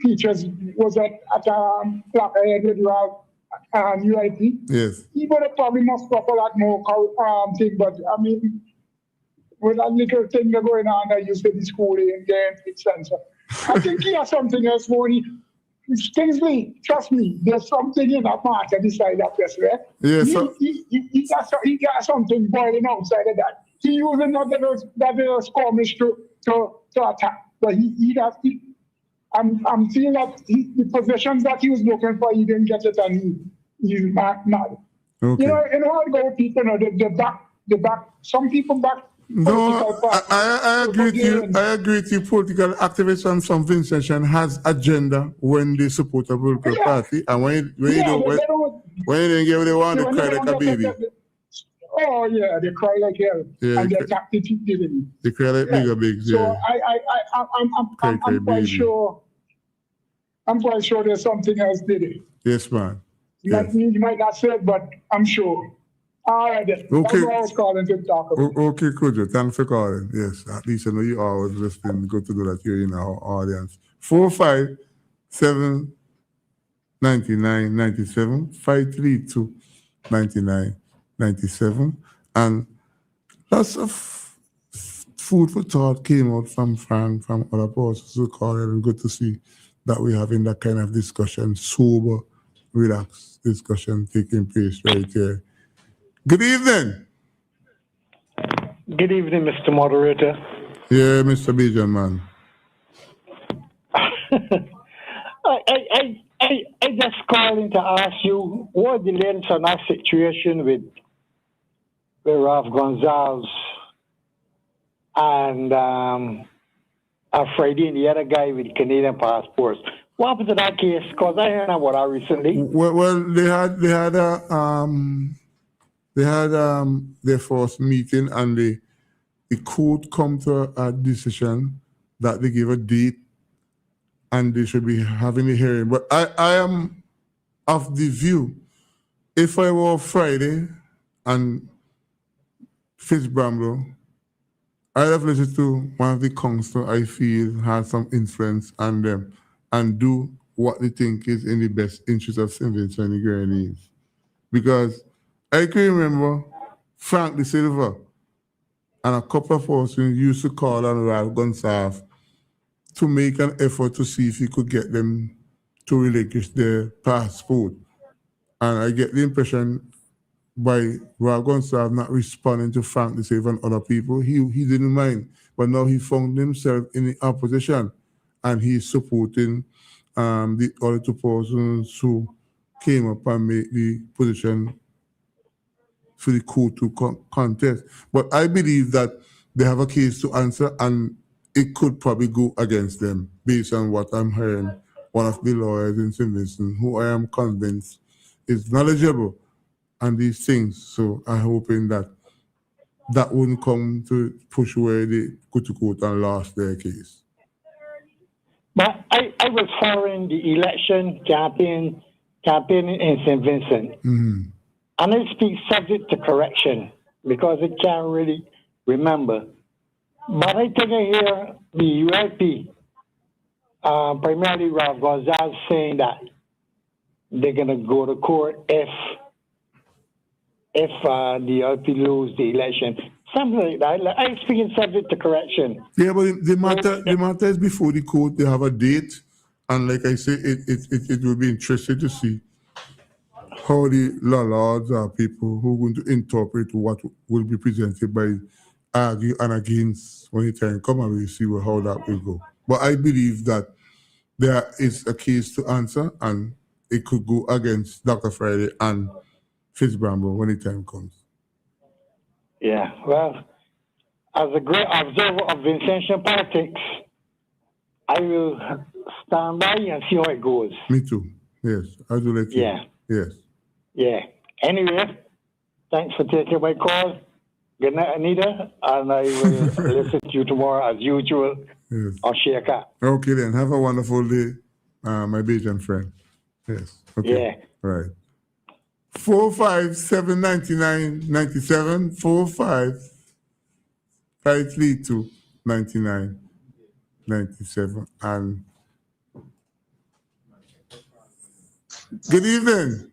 teachers was at Black Ahead with Ralph UIP. Yes. He would have probably must up a lot more thing, but I mean, with that little thing going on, I used to be schooling there in Center. I think he has something else for me. Kingsley, trust me, there's something in that market beside that place, right? Yes. He got something boiling outside of that. He using that little skirmish to attack. But I'm seeing that the positions that he was looking for, he didn't get it, and he's mad. Okay. You know how to go, people, the back, some people back. No, I agree with you. I agree with you. Political activists and some Vincentian has agenda when they support a political party, and when you don't get what they want, to cry like a baby. Oh yeah, they cry like hell, Yeah, and they they attack the dividend. They cry like bigger bigs, So yeah. I'm quite sure. I'm quite sure there's something else did it. Yes, man. You might not say it, but I'm sure. All right, then. Okay. That's what I was calling to talk about. Okay, Kujo, thanks for calling. Yes, at least I know you always listening. Good to do that here in our audience. 457 9997 532 9997. And lots of food for thought came out from Frank, from other persons who called, and good to see that we're having that kind of discussion, sober, relaxed discussion taking place right here. Good evening. Good evening, Mr. Moderator. Yeah, Mr. Bijan, man. I just calling to ask you what the length on that situation with Ralph Gonzalez and Friday and the other guy with Canadian passports. What happened to that case? Because I heard about that recently. Well, they had their first meeting, and the court come to a decision that they give a date and they should be having a hearing. But I am of the view, if I were Friday and Fitzbramble, I'd have listened to one of the council I feel has some influence on them and do what they think is in the best interest of St. Vincent and the Grenadines. Because I can remember Frank De Silva and a couple of persons used to call on Ralph Gonsalves to make an effort to see if he could get them to relinquish their passport. And I get the impression by Ralph Gonsalves not responding to Frank De Silva and other people, he didn't mind. But now he found himself in the opposition, and he's supporting the other two persons who came up and made the position for the court to contest. But I believe that they have a case to answer, and it could probably go against them based on what I'm hearing. One of the lawyers in St. Vincent, who I am convinced is knowledgeable on these things. So I'm hoping that that wouldn't come to push where they go to court and lost their case. But I was following the election campaign in St. Vincent. Mm-hmm. And I speak subject to correction because I can't really remember. But I think I hear the ULP, primarily Ralph Gonzalez, saying that they're going to go to court if the ULP lose the election. Something like that. I'm speaking subject to correction. Yeah, but the matter is before the court. They have a date, and like I say, it will be interesting to see how the lords are people who are going to interpret what will be presented by argue and against when the time comes, and we'll see how that will go. But I believe that there is a case to answer, and it could go against Dr. Friday and Fitzbramble when the time comes. Yeah, well, as a great observer of Vincentian politics, I will stand by and see how it goes. Me too. Yes, I do let you. Yeah. Yes. Yeah. Anyway, thanks for taking my call. Good night, Anita, and I will listen to you tomorrow as usual on Shaka. Okay, then. Have a wonderful day, my Bajan friend. Yes. Okay. Yeah. Right. 457-9997, 45532-9997. And good evening.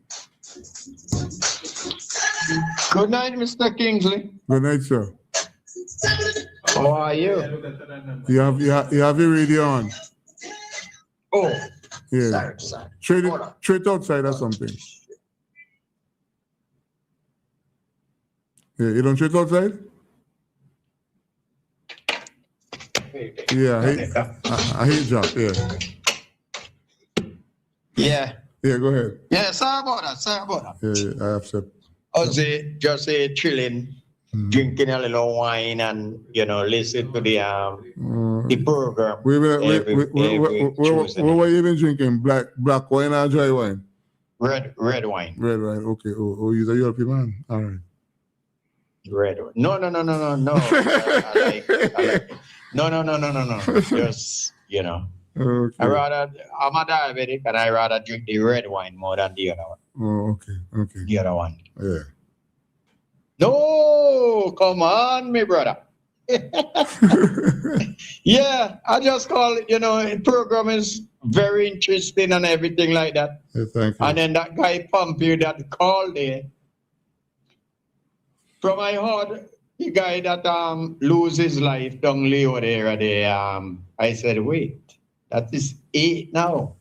Good night, Mr. Kingsley. Good night, sir. How are you? You have your radio on. Oh, yeah. sorry. Straight outside or something. Yeah, you don't trade outside? Yeah, I hate job, yeah. Yeah. Yeah, go ahead. Yeah, sorry about that. Yeah, I accept. Just chilling, drinking a little wine and, listen to the program. What were you even drinking? Black wine or dry wine? Red wine. Red wine, okay. Oh, you're a European man? All right. Red one. No. I like. No. Just, you know. Okay. I'm a diabetic and I rather drink the red wine more than the other one. Oh, okay. The other one. Yeah. No, come on, my brother. Yeah, I just call it, the program is very interesting and everything like that. Yeah, thank you. And then that guy Pompeo that called there, from I heard the guy that lose his life down Leo there, I said, wait, that is 8 now.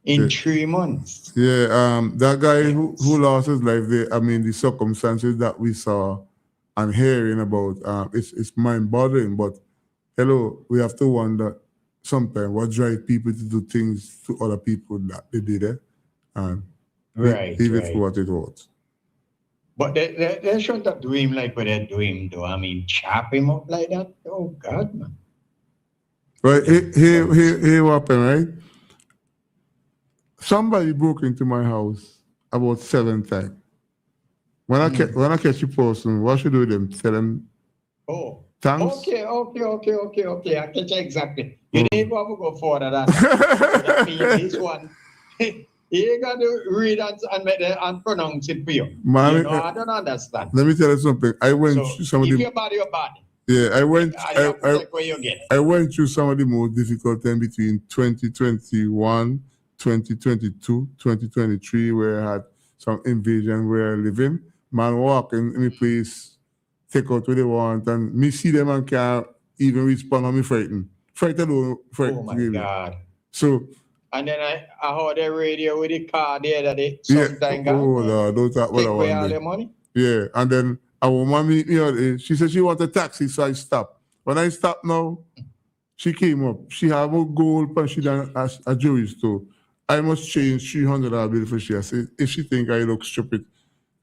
In 3 months. Yeah, that guy who lost his life there, the circumstances that we saw and hearing about, it's mind-boggling, but hello, we have to wonder sometimes what drives people to do things to other people that they did it, and leave it for what it was. But they shouldn't have do him like what they do him, though. Chop him up like that? Oh, God, man. Right, here what happened, right? Somebody broke into my house about 7 times. When I catch a person, what should I do with them? Tell them, thanks. Okay. I catch you exactly. You need to go further than that. That means this one, you got to read and pronounce it for you. Man, I don't understand. Let me tell you something. I went through some of if the... your body, your body. Yeah, I went through some of the most difficult time between 2021, 2022, 2023, where I had some invasion where I live in. Man walking in my place, take out what they want, and me see them and can't even respond on me frightened. Frightened. Oh my God. So... And then I heard the radio with the car there that they sometimes don't talk take away all the money. Yeah, and then a woman meet me out there. She said she want a taxi, so I stopped. When I stopped now, she came up. She have a gold, but she done a jewelry store. I must change $300 bill for she. I said, if she think I look stupid,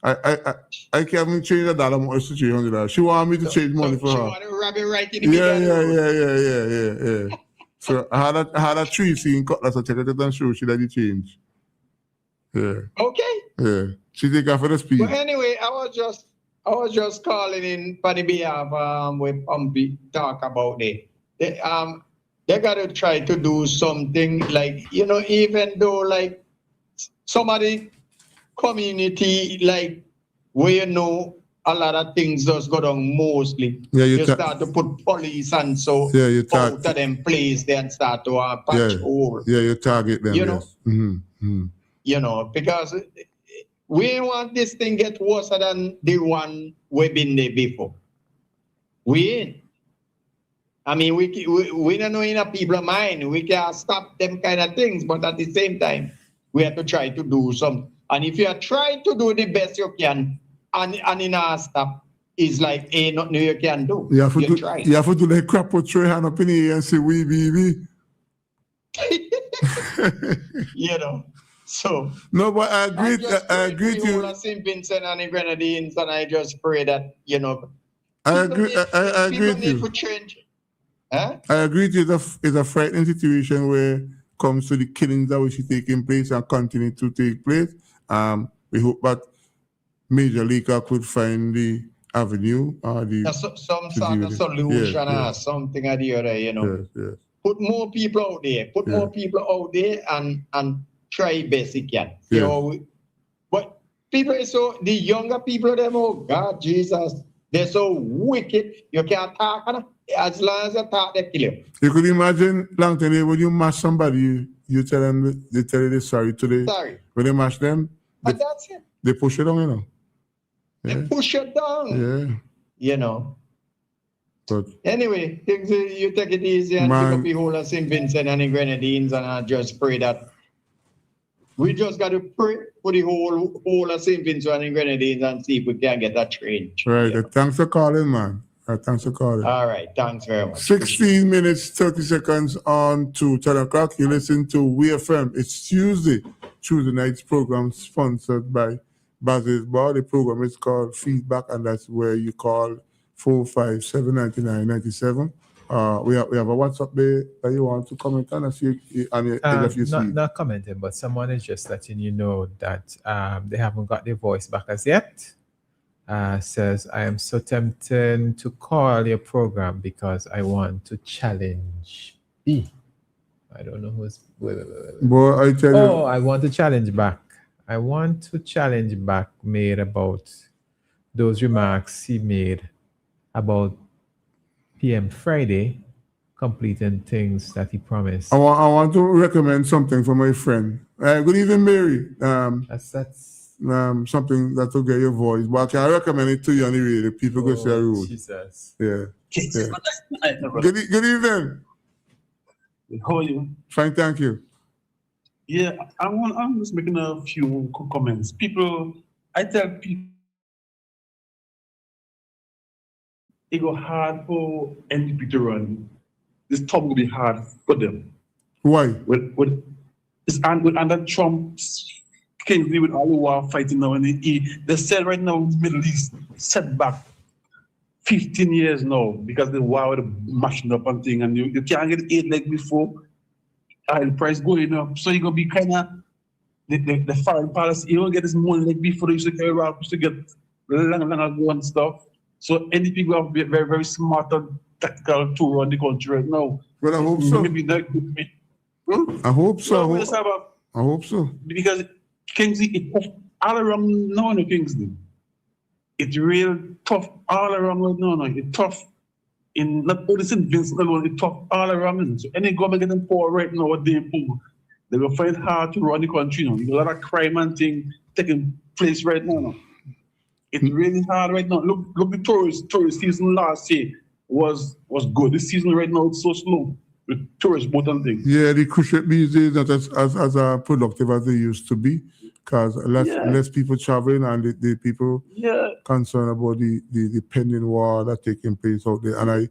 I can't change $1 more to $300. She want me to change money for her. She want to rub it right in the middle. Yeah. So I had a 3 scene cutlass. I check it out and show she that it change. Yeah. Okay. Yeah. She take her for the speed. But anyway, I was just calling in for the behalf with Pumpy talk about it. They got to try to do something like, even though like some of the community, like where a lot of things just go down mostly. Yeah, you start to put police and so out of them place there and start to patch over. Yeah, you target them. Yes. Because we want this thing get worse than the one we've been there before. We ain't. We don't know in a people's mind. We can't stop them kind of things, but at the same time, we have to try to do something. And if you are trying to do the best you can, and in our stop, it's like ain't nothing you can do. You have to do like crap with your hand up in the air and say, we. So. No, but I agree with you. St. Vincent and the Grenadines, and I just pray that, I agree with you. Huh? I agree with you. It's a frightening situation where it comes to the killings that which is taking place and continue to take place. We hope that Major League could find the avenue or some sort of solution or something or the other, Yes. Put more people out there. Put more people out there and try best you can. But people the younger people, them, oh God, Jesus, they're so wicked. You can't talk. As long as you talk, they kill you. You could imagine, long time when you mash somebody, you tell them, they tell you they're sorry today. Sorry. When they mash them, and that's it. They push it down, They push it down. But anyway, you take it easy and pick up the whole of St. Vincent and the Grenadines, and I just pray that we just got to pray for the whole of St. Vincent and the Grenadines and see if we can get that train. Right. Thanks for calling, man. Thanks for calling. All right. Thanks very much. 16 minutes, 30 seconds on to 10 o'clock. You listen to WeFM. It's Tuesday night's program sponsored by Basil's Bar. The program is called Feedback, and that's where you call 457-9997. We have a WhatsApp there that you want to comment on. Not commenting, but someone is just letting you know that they haven't got their voice back as yet. says, I am so tempted to call your program because I want to challenge B. I don't know who's. Wait. Boy, I tell you. Oh, I want to challenge back. I want to challenge back made about those remarks he made about PM Friday completing things that he promised. I want to recommend something for my friend. Good evening, Mary. That's something that will get your voice, but I can recommend it to you on the radio. People go say rude. Jesus. Yeah. Good evening. How are you? Fine, thank you. Yeah, I'm just making a few comments. I tell people, it go hard for NDP to run. This term will be hard for them. Why? It's under Trump's Kingsley with all the war fighting now, and they said right now Middle East set back 15 years now because the war with mashing up and thing, and you can't get aid like before. Oil price going up, so you're gonna be kind of the foreign policy. You don't get this money like before. They used to carry around, used to get long ago and stuff. So NDP will be very, very smart and tactical to run the country right now. Well, I hope so. Maybe not good me. I hope so. Well, I hope so. Because Kingsley, it's all around now, no Kingsley. It's real tough all around right now. It's tough in not only St. Vincent alone, it's tough all around. So any government getting poor right now, what they poor, they will find it hard to run the country now. There's a lot of crime and thing taking place right now. It's really hard right now. Look, the tourist season last year was good. This season right now it's so slow with tourist boat and things. Yeah, the cruise ship these days not as productive as they used to be, because less people traveling and the people concerned about the pending war that's taking place out there. And I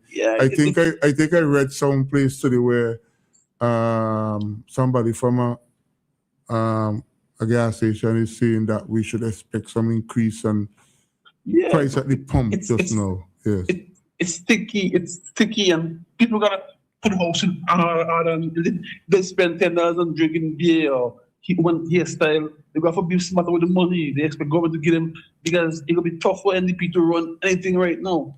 think I read some place today where somebody from a gas station is saying that we should expect some increase in price at the pump now. Yes. It's sticky, and people gotta put house in order. They spend $10 on drinking beer or one hairstyle. They got to be smarter with the money. They expect government to give them, because it'll be tough for NDP to run anything right now.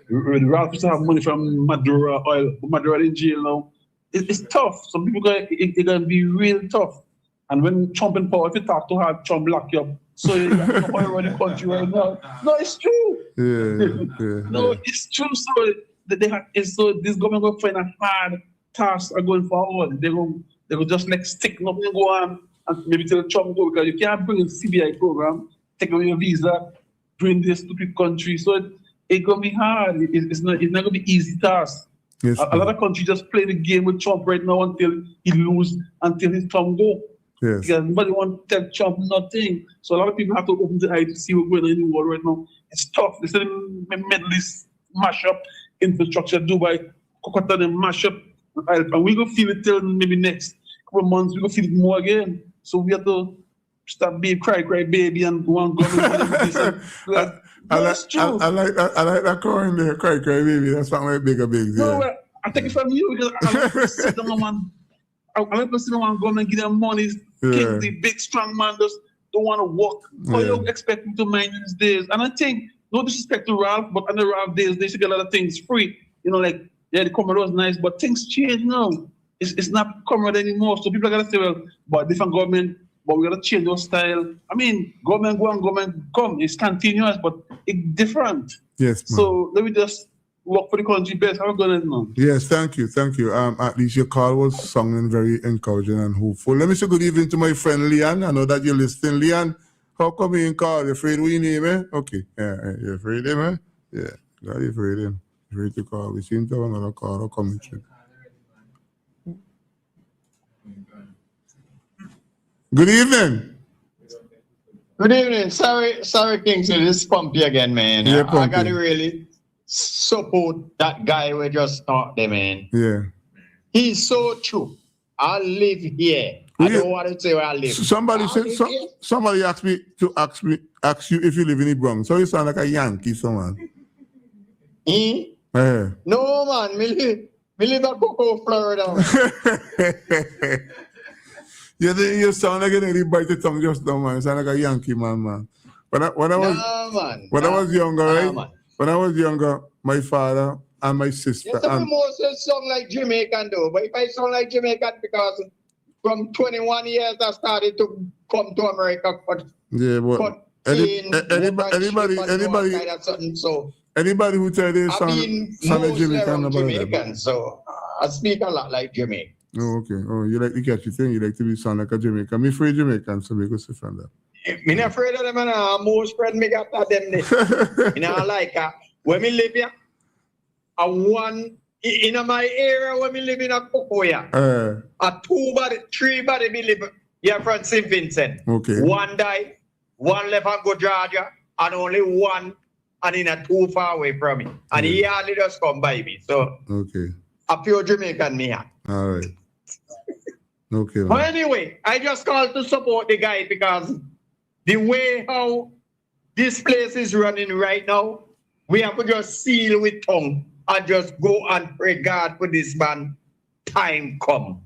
Ralph used to have money from Madura oil, Madura in jail now. It's tough. Some people it's gonna be real tough. And when Trump in power, if you talk too hard, Trump lock you up. So you have to oil around the country right now. No, it's true. No, it's true. So this government will find a hard task going forward. They will just like stick nothing and go on and maybe tell Trump go, because you can't bring in CBI program, take away your visa, bring this stupid country. So it's gonna be hard. It's not gonna be easy task. Yes, a lot of countries just play the game with Trump right now until he lose, until his Trump go. Yes. Because nobody want to tell Trump nothing. So a lot of people have to open the eye to see what's going on in the world right now. It's tough. They said the Middle East mash up infrastructure, Dubai, Qatar, and mash up. And we're going to feel it till maybe next couple of months. We're going to feel it more again. So we have to stop being cry baby and go on government. I like that crying there, cry baby. That's not my big deal. No, I take it from you because I like to sit down and go and give them money. King, the big strong man just don't want to work. How you expect him to mind these days? And I think, no disrespect to Ralph, but under Ralph days, they should get a lot of things free. You know, like, the Comrade was nice, but things change now. It's not Comrade anymore. So people are going to say, well, but different government, but we got to change our style. I mean, government go and government come. It's continuous, but it's different. Yes, man. So let me just work for the country best. How are we going to know? Yes, thank you. At least your call was sounding very encouraging and hopeful. Let me say good evening to my friend Leon. I know that you're listening. Leon, how come you call? You afraid we name, eh? Okay. Yeah, you're afraid of him, eh? Yeah, you're afraid of him. Afraid to call. We seem to have another call coming through. Good evening. Good evening. Sorry, Kingsley. This is Pumpy again, man. Yeah, I got to really support that guy we just talked there, man. Yeah. He's so true. I live here. I don't want to say where I live. Somebody asked me to ask you if you live in the Bronx. So you sound like a Yankee, someone. No, man. Me live at Cocoa, Florida. You sound like you nearly bite the tongue just now, man. You sound like a Yankee man. When I was younger, right? Man. When I was younger, my father and my sister. Yes, and Moses sound like Jamaican though. But if I sound like Jamaican because from 21 years I started to come to America. But anybody who tell they sound like Jamaican, so I speak a lot like Jamaican. Oh, okay. Oh, you like the catchy thing. You like to be sound like a Jamaican. Me afraid Jamaican, so me go see from that. Me not afraid of them, and most friend me got that them there. You know, like when me live here, in my area when me live in a Cocoya, a 3 body me live here from St. Vincent. Okay. 1 died, 1 left and go Georgia, and only 1 and in a 2 far away from me. And he hardly just come by me. So okay. A pure Jamaican me here. All right. Okay. But anyway, I just called to support the guy because the way how this place is running right now, we have to just seal with tongue and just go and pray God for this man. Time come.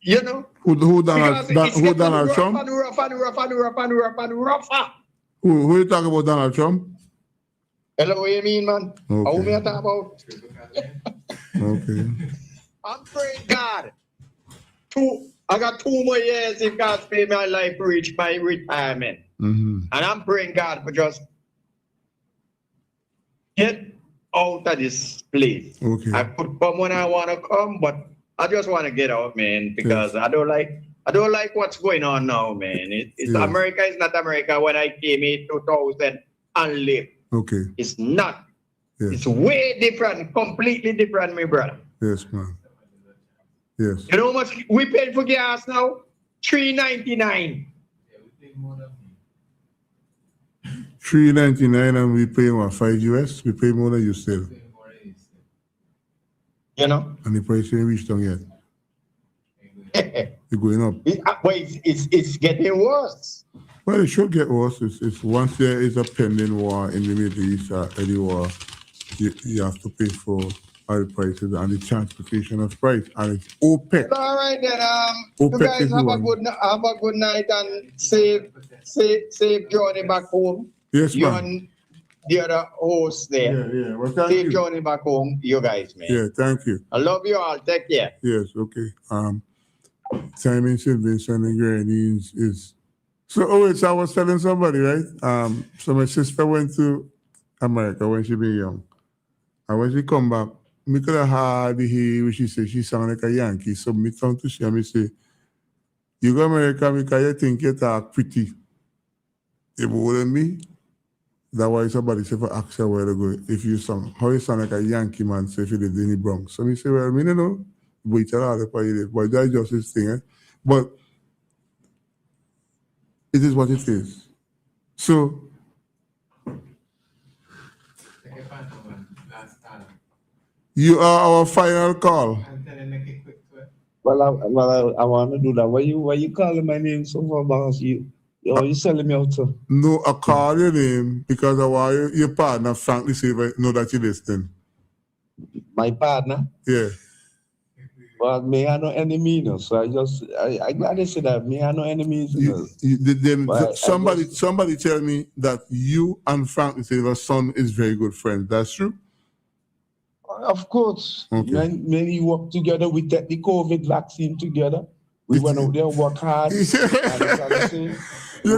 You know? Who Donald Trump? And rougher. Who you talking about, Donald Trump? Hello, what you mean, man? Okay. How me I talk about? Okay. I'm praying God. I got 2 more years if God spare my life to reach my retirement. Mm-hmm. And I'm praying God for just get out of this place. Okay. I could come when I want to come, but I just want to get out, man, because I don't like what's going on now, man. America is not America when I came in 2000 and lived. Okay. It's not. Yes. It's way different, completely different, my brother. Yes, man. Yes. You know how much we pay for gas now? $3.99. $3.99 and we pay what, $5 US? We pay more than you still. You know? And the price ain't reached down yet. It's going up. It's getting worse. Well, it should get worse. It's once there is a pending war in the Middle East or any war, you have to pay for oil prices and the transportation of price. And it's OPEC. All right then. OPEC You guys is have the a good night and safe journey back home. Yes, you ma'am. and the other host there. Yeah. Well, thank safe you. journey back home, you guys, man. Yeah, thank you. I love you all. Take care. Yes, okay. Time in St. Vincent and Grenadines is so. Oh, I was telling somebody, right? So my sister went to America when she was young, and when she come back, me could have hardly hear what she said. She sound like a Yankee. So me come to she and me say, "You go America because you think you talk pretty." You older than me. That's why somebody said for ask her where to go. If you sound, how you sound like a Yankee man, say if you live in the Bronx. So me say, well, me no know. But it's a lot of but that's just his thing. Eh? But it is what it is. So you are our final call. Well, I want to do that. Why you calling my name so far, boss? You selling me out, sir? No, I call your name because I want your partner, frankly, say, know that you're listening. My partner? Yeah. Well, me have no enemy, no. So I glad to say that me have no enemies. Somebody tell me that you and Frank Silver's son is very good friends. That's true? Of course. Okay. When we work together, we take the COVID vaccine together. We went out there and work hard. You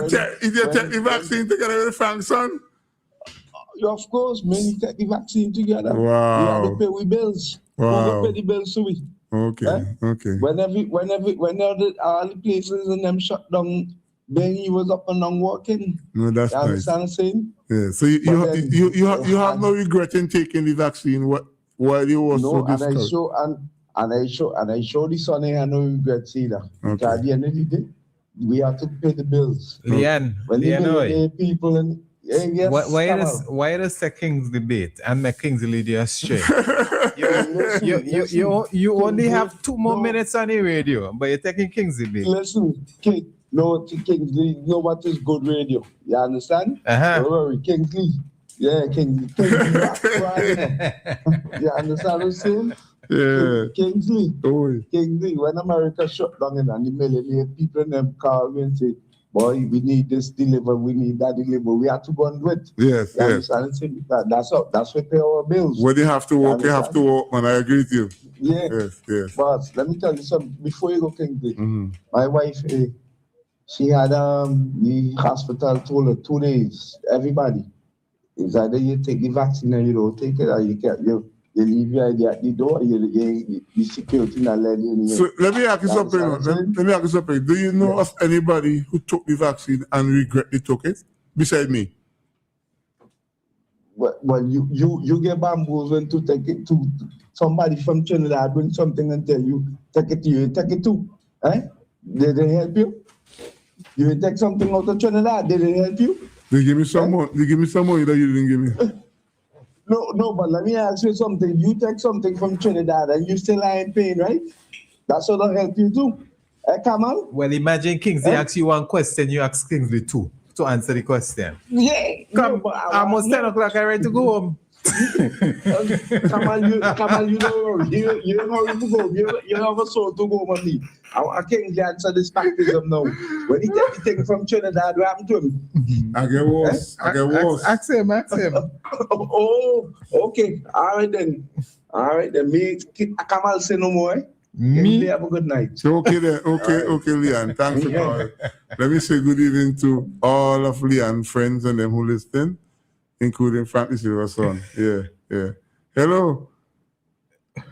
take the vaccine together with Frank's son? Of course, man, we take the vaccine together. Wow. We have to pay with bills. Wow. We pay the bills to we. Okay. Okay. Whenever all the places and them shut down, then he was up and down working. No, that's nice. Understand what I'm saying? Yeah. So you have no regret in taking the vaccine while you were so discouraged. And I show the son I no regrets either. Okay. At the end of the day, we have to pay the bills. Leanne, people and yes, why does the King's debate and make King's lead you astray? you only have 2 more minutes on the radio, but you're taking King's debate. Listen, Kingsley, you know what is good radio? You understand? Don't worry, Kingsley. Yeah, Kingsley. You understand what I'm saying? Yeah. Kingsley. Kingsley, when America shut down and the millionaire people and them call me and say, boy, we need this deliver, we need that deliver. We have to go and do it. Yes, You yes. understand? That's what pay our bills. When you have to walk, you have to walk, man. I agree with you. Yeah. Yes, yes. But let me tell you something. Before you go, Kingsley, my wife, she had the hospital told her 2 days. Everybody, it's either you take the vaccine or you don't take it, or you can't. You leave your ID at the door. You security not let you in. So let me ask you something. Let me ask you something. Do you know of anybody who took the vaccine and regret they took it? Beside me. Well, you get bamboozled to take it to somebody from Trinidad bring something and tell you take it to you take it too. Eh? Did they help you? You take something out of Trinidad, did they help you? They give me some money. They give me some money that you didn't give me. No, but let me ask you something. You take something from Trinidad and you still are in pain, right? That's what will help you too. Come on. Well, imagine Kingsley asks you one question, you ask Kingsley two to answer the question. Yeah. Come, almost 10 o'clock, I'm ready to go home. Come on, you don't worry. You don't worry to go. You have a soul to go on me. I can't answer this baptism now. When he take the thing from Trinidad, what happened to him? I get worse. I get worse. Ask him. Oh, okay. All right then. Me, Kamal say no more. Me have a good night. So okay then. Okay, Leon. Thanks for calling. Let me say good evening to all of Leon's friends and them who listen, including Frankie Silverson. Yeah. Hello.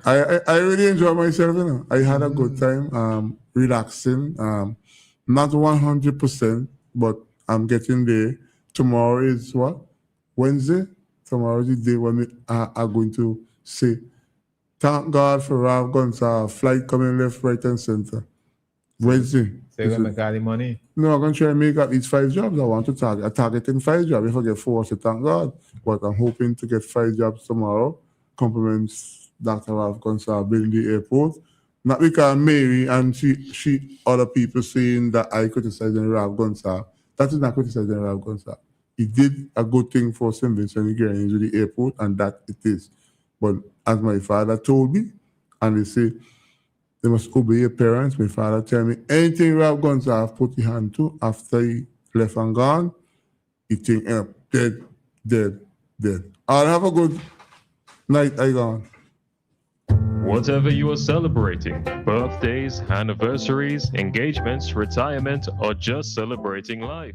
I really enjoy myself, you know. I had a good time, relaxing. Not 100%, but I'm getting there. Tomorrow is what? Wednesday? Tomorrow is the day when we are going to say, thank God for Rav Gonzalez, flight coming left, right, and center. Wednesday. So you're going to make all the money? No, I'm going to try and make at least 5 jobs. I want to target. I targeting 5 jobs. If I get 4, I say thank God. But I'm hoping to get 5 jobs tomorrow. Compliments Dr. Rav Gonzalez building the airport. Not because Mary and she other people saying that I criticizing Rav Gonzalez. That is not criticizing Rav Gonzalez. He did a good thing for St. Vincent and Grenadines with the airport, and that it is. But as my father told me, and they say, they must obey your parents. My father tell me, anything Rav Gonzalez put his hand to after he left and gone, he think, dead. I'll have a good night, I gone. Whatever you are celebrating, birthdays, anniversaries, engagements, retirement, or just celebrating life,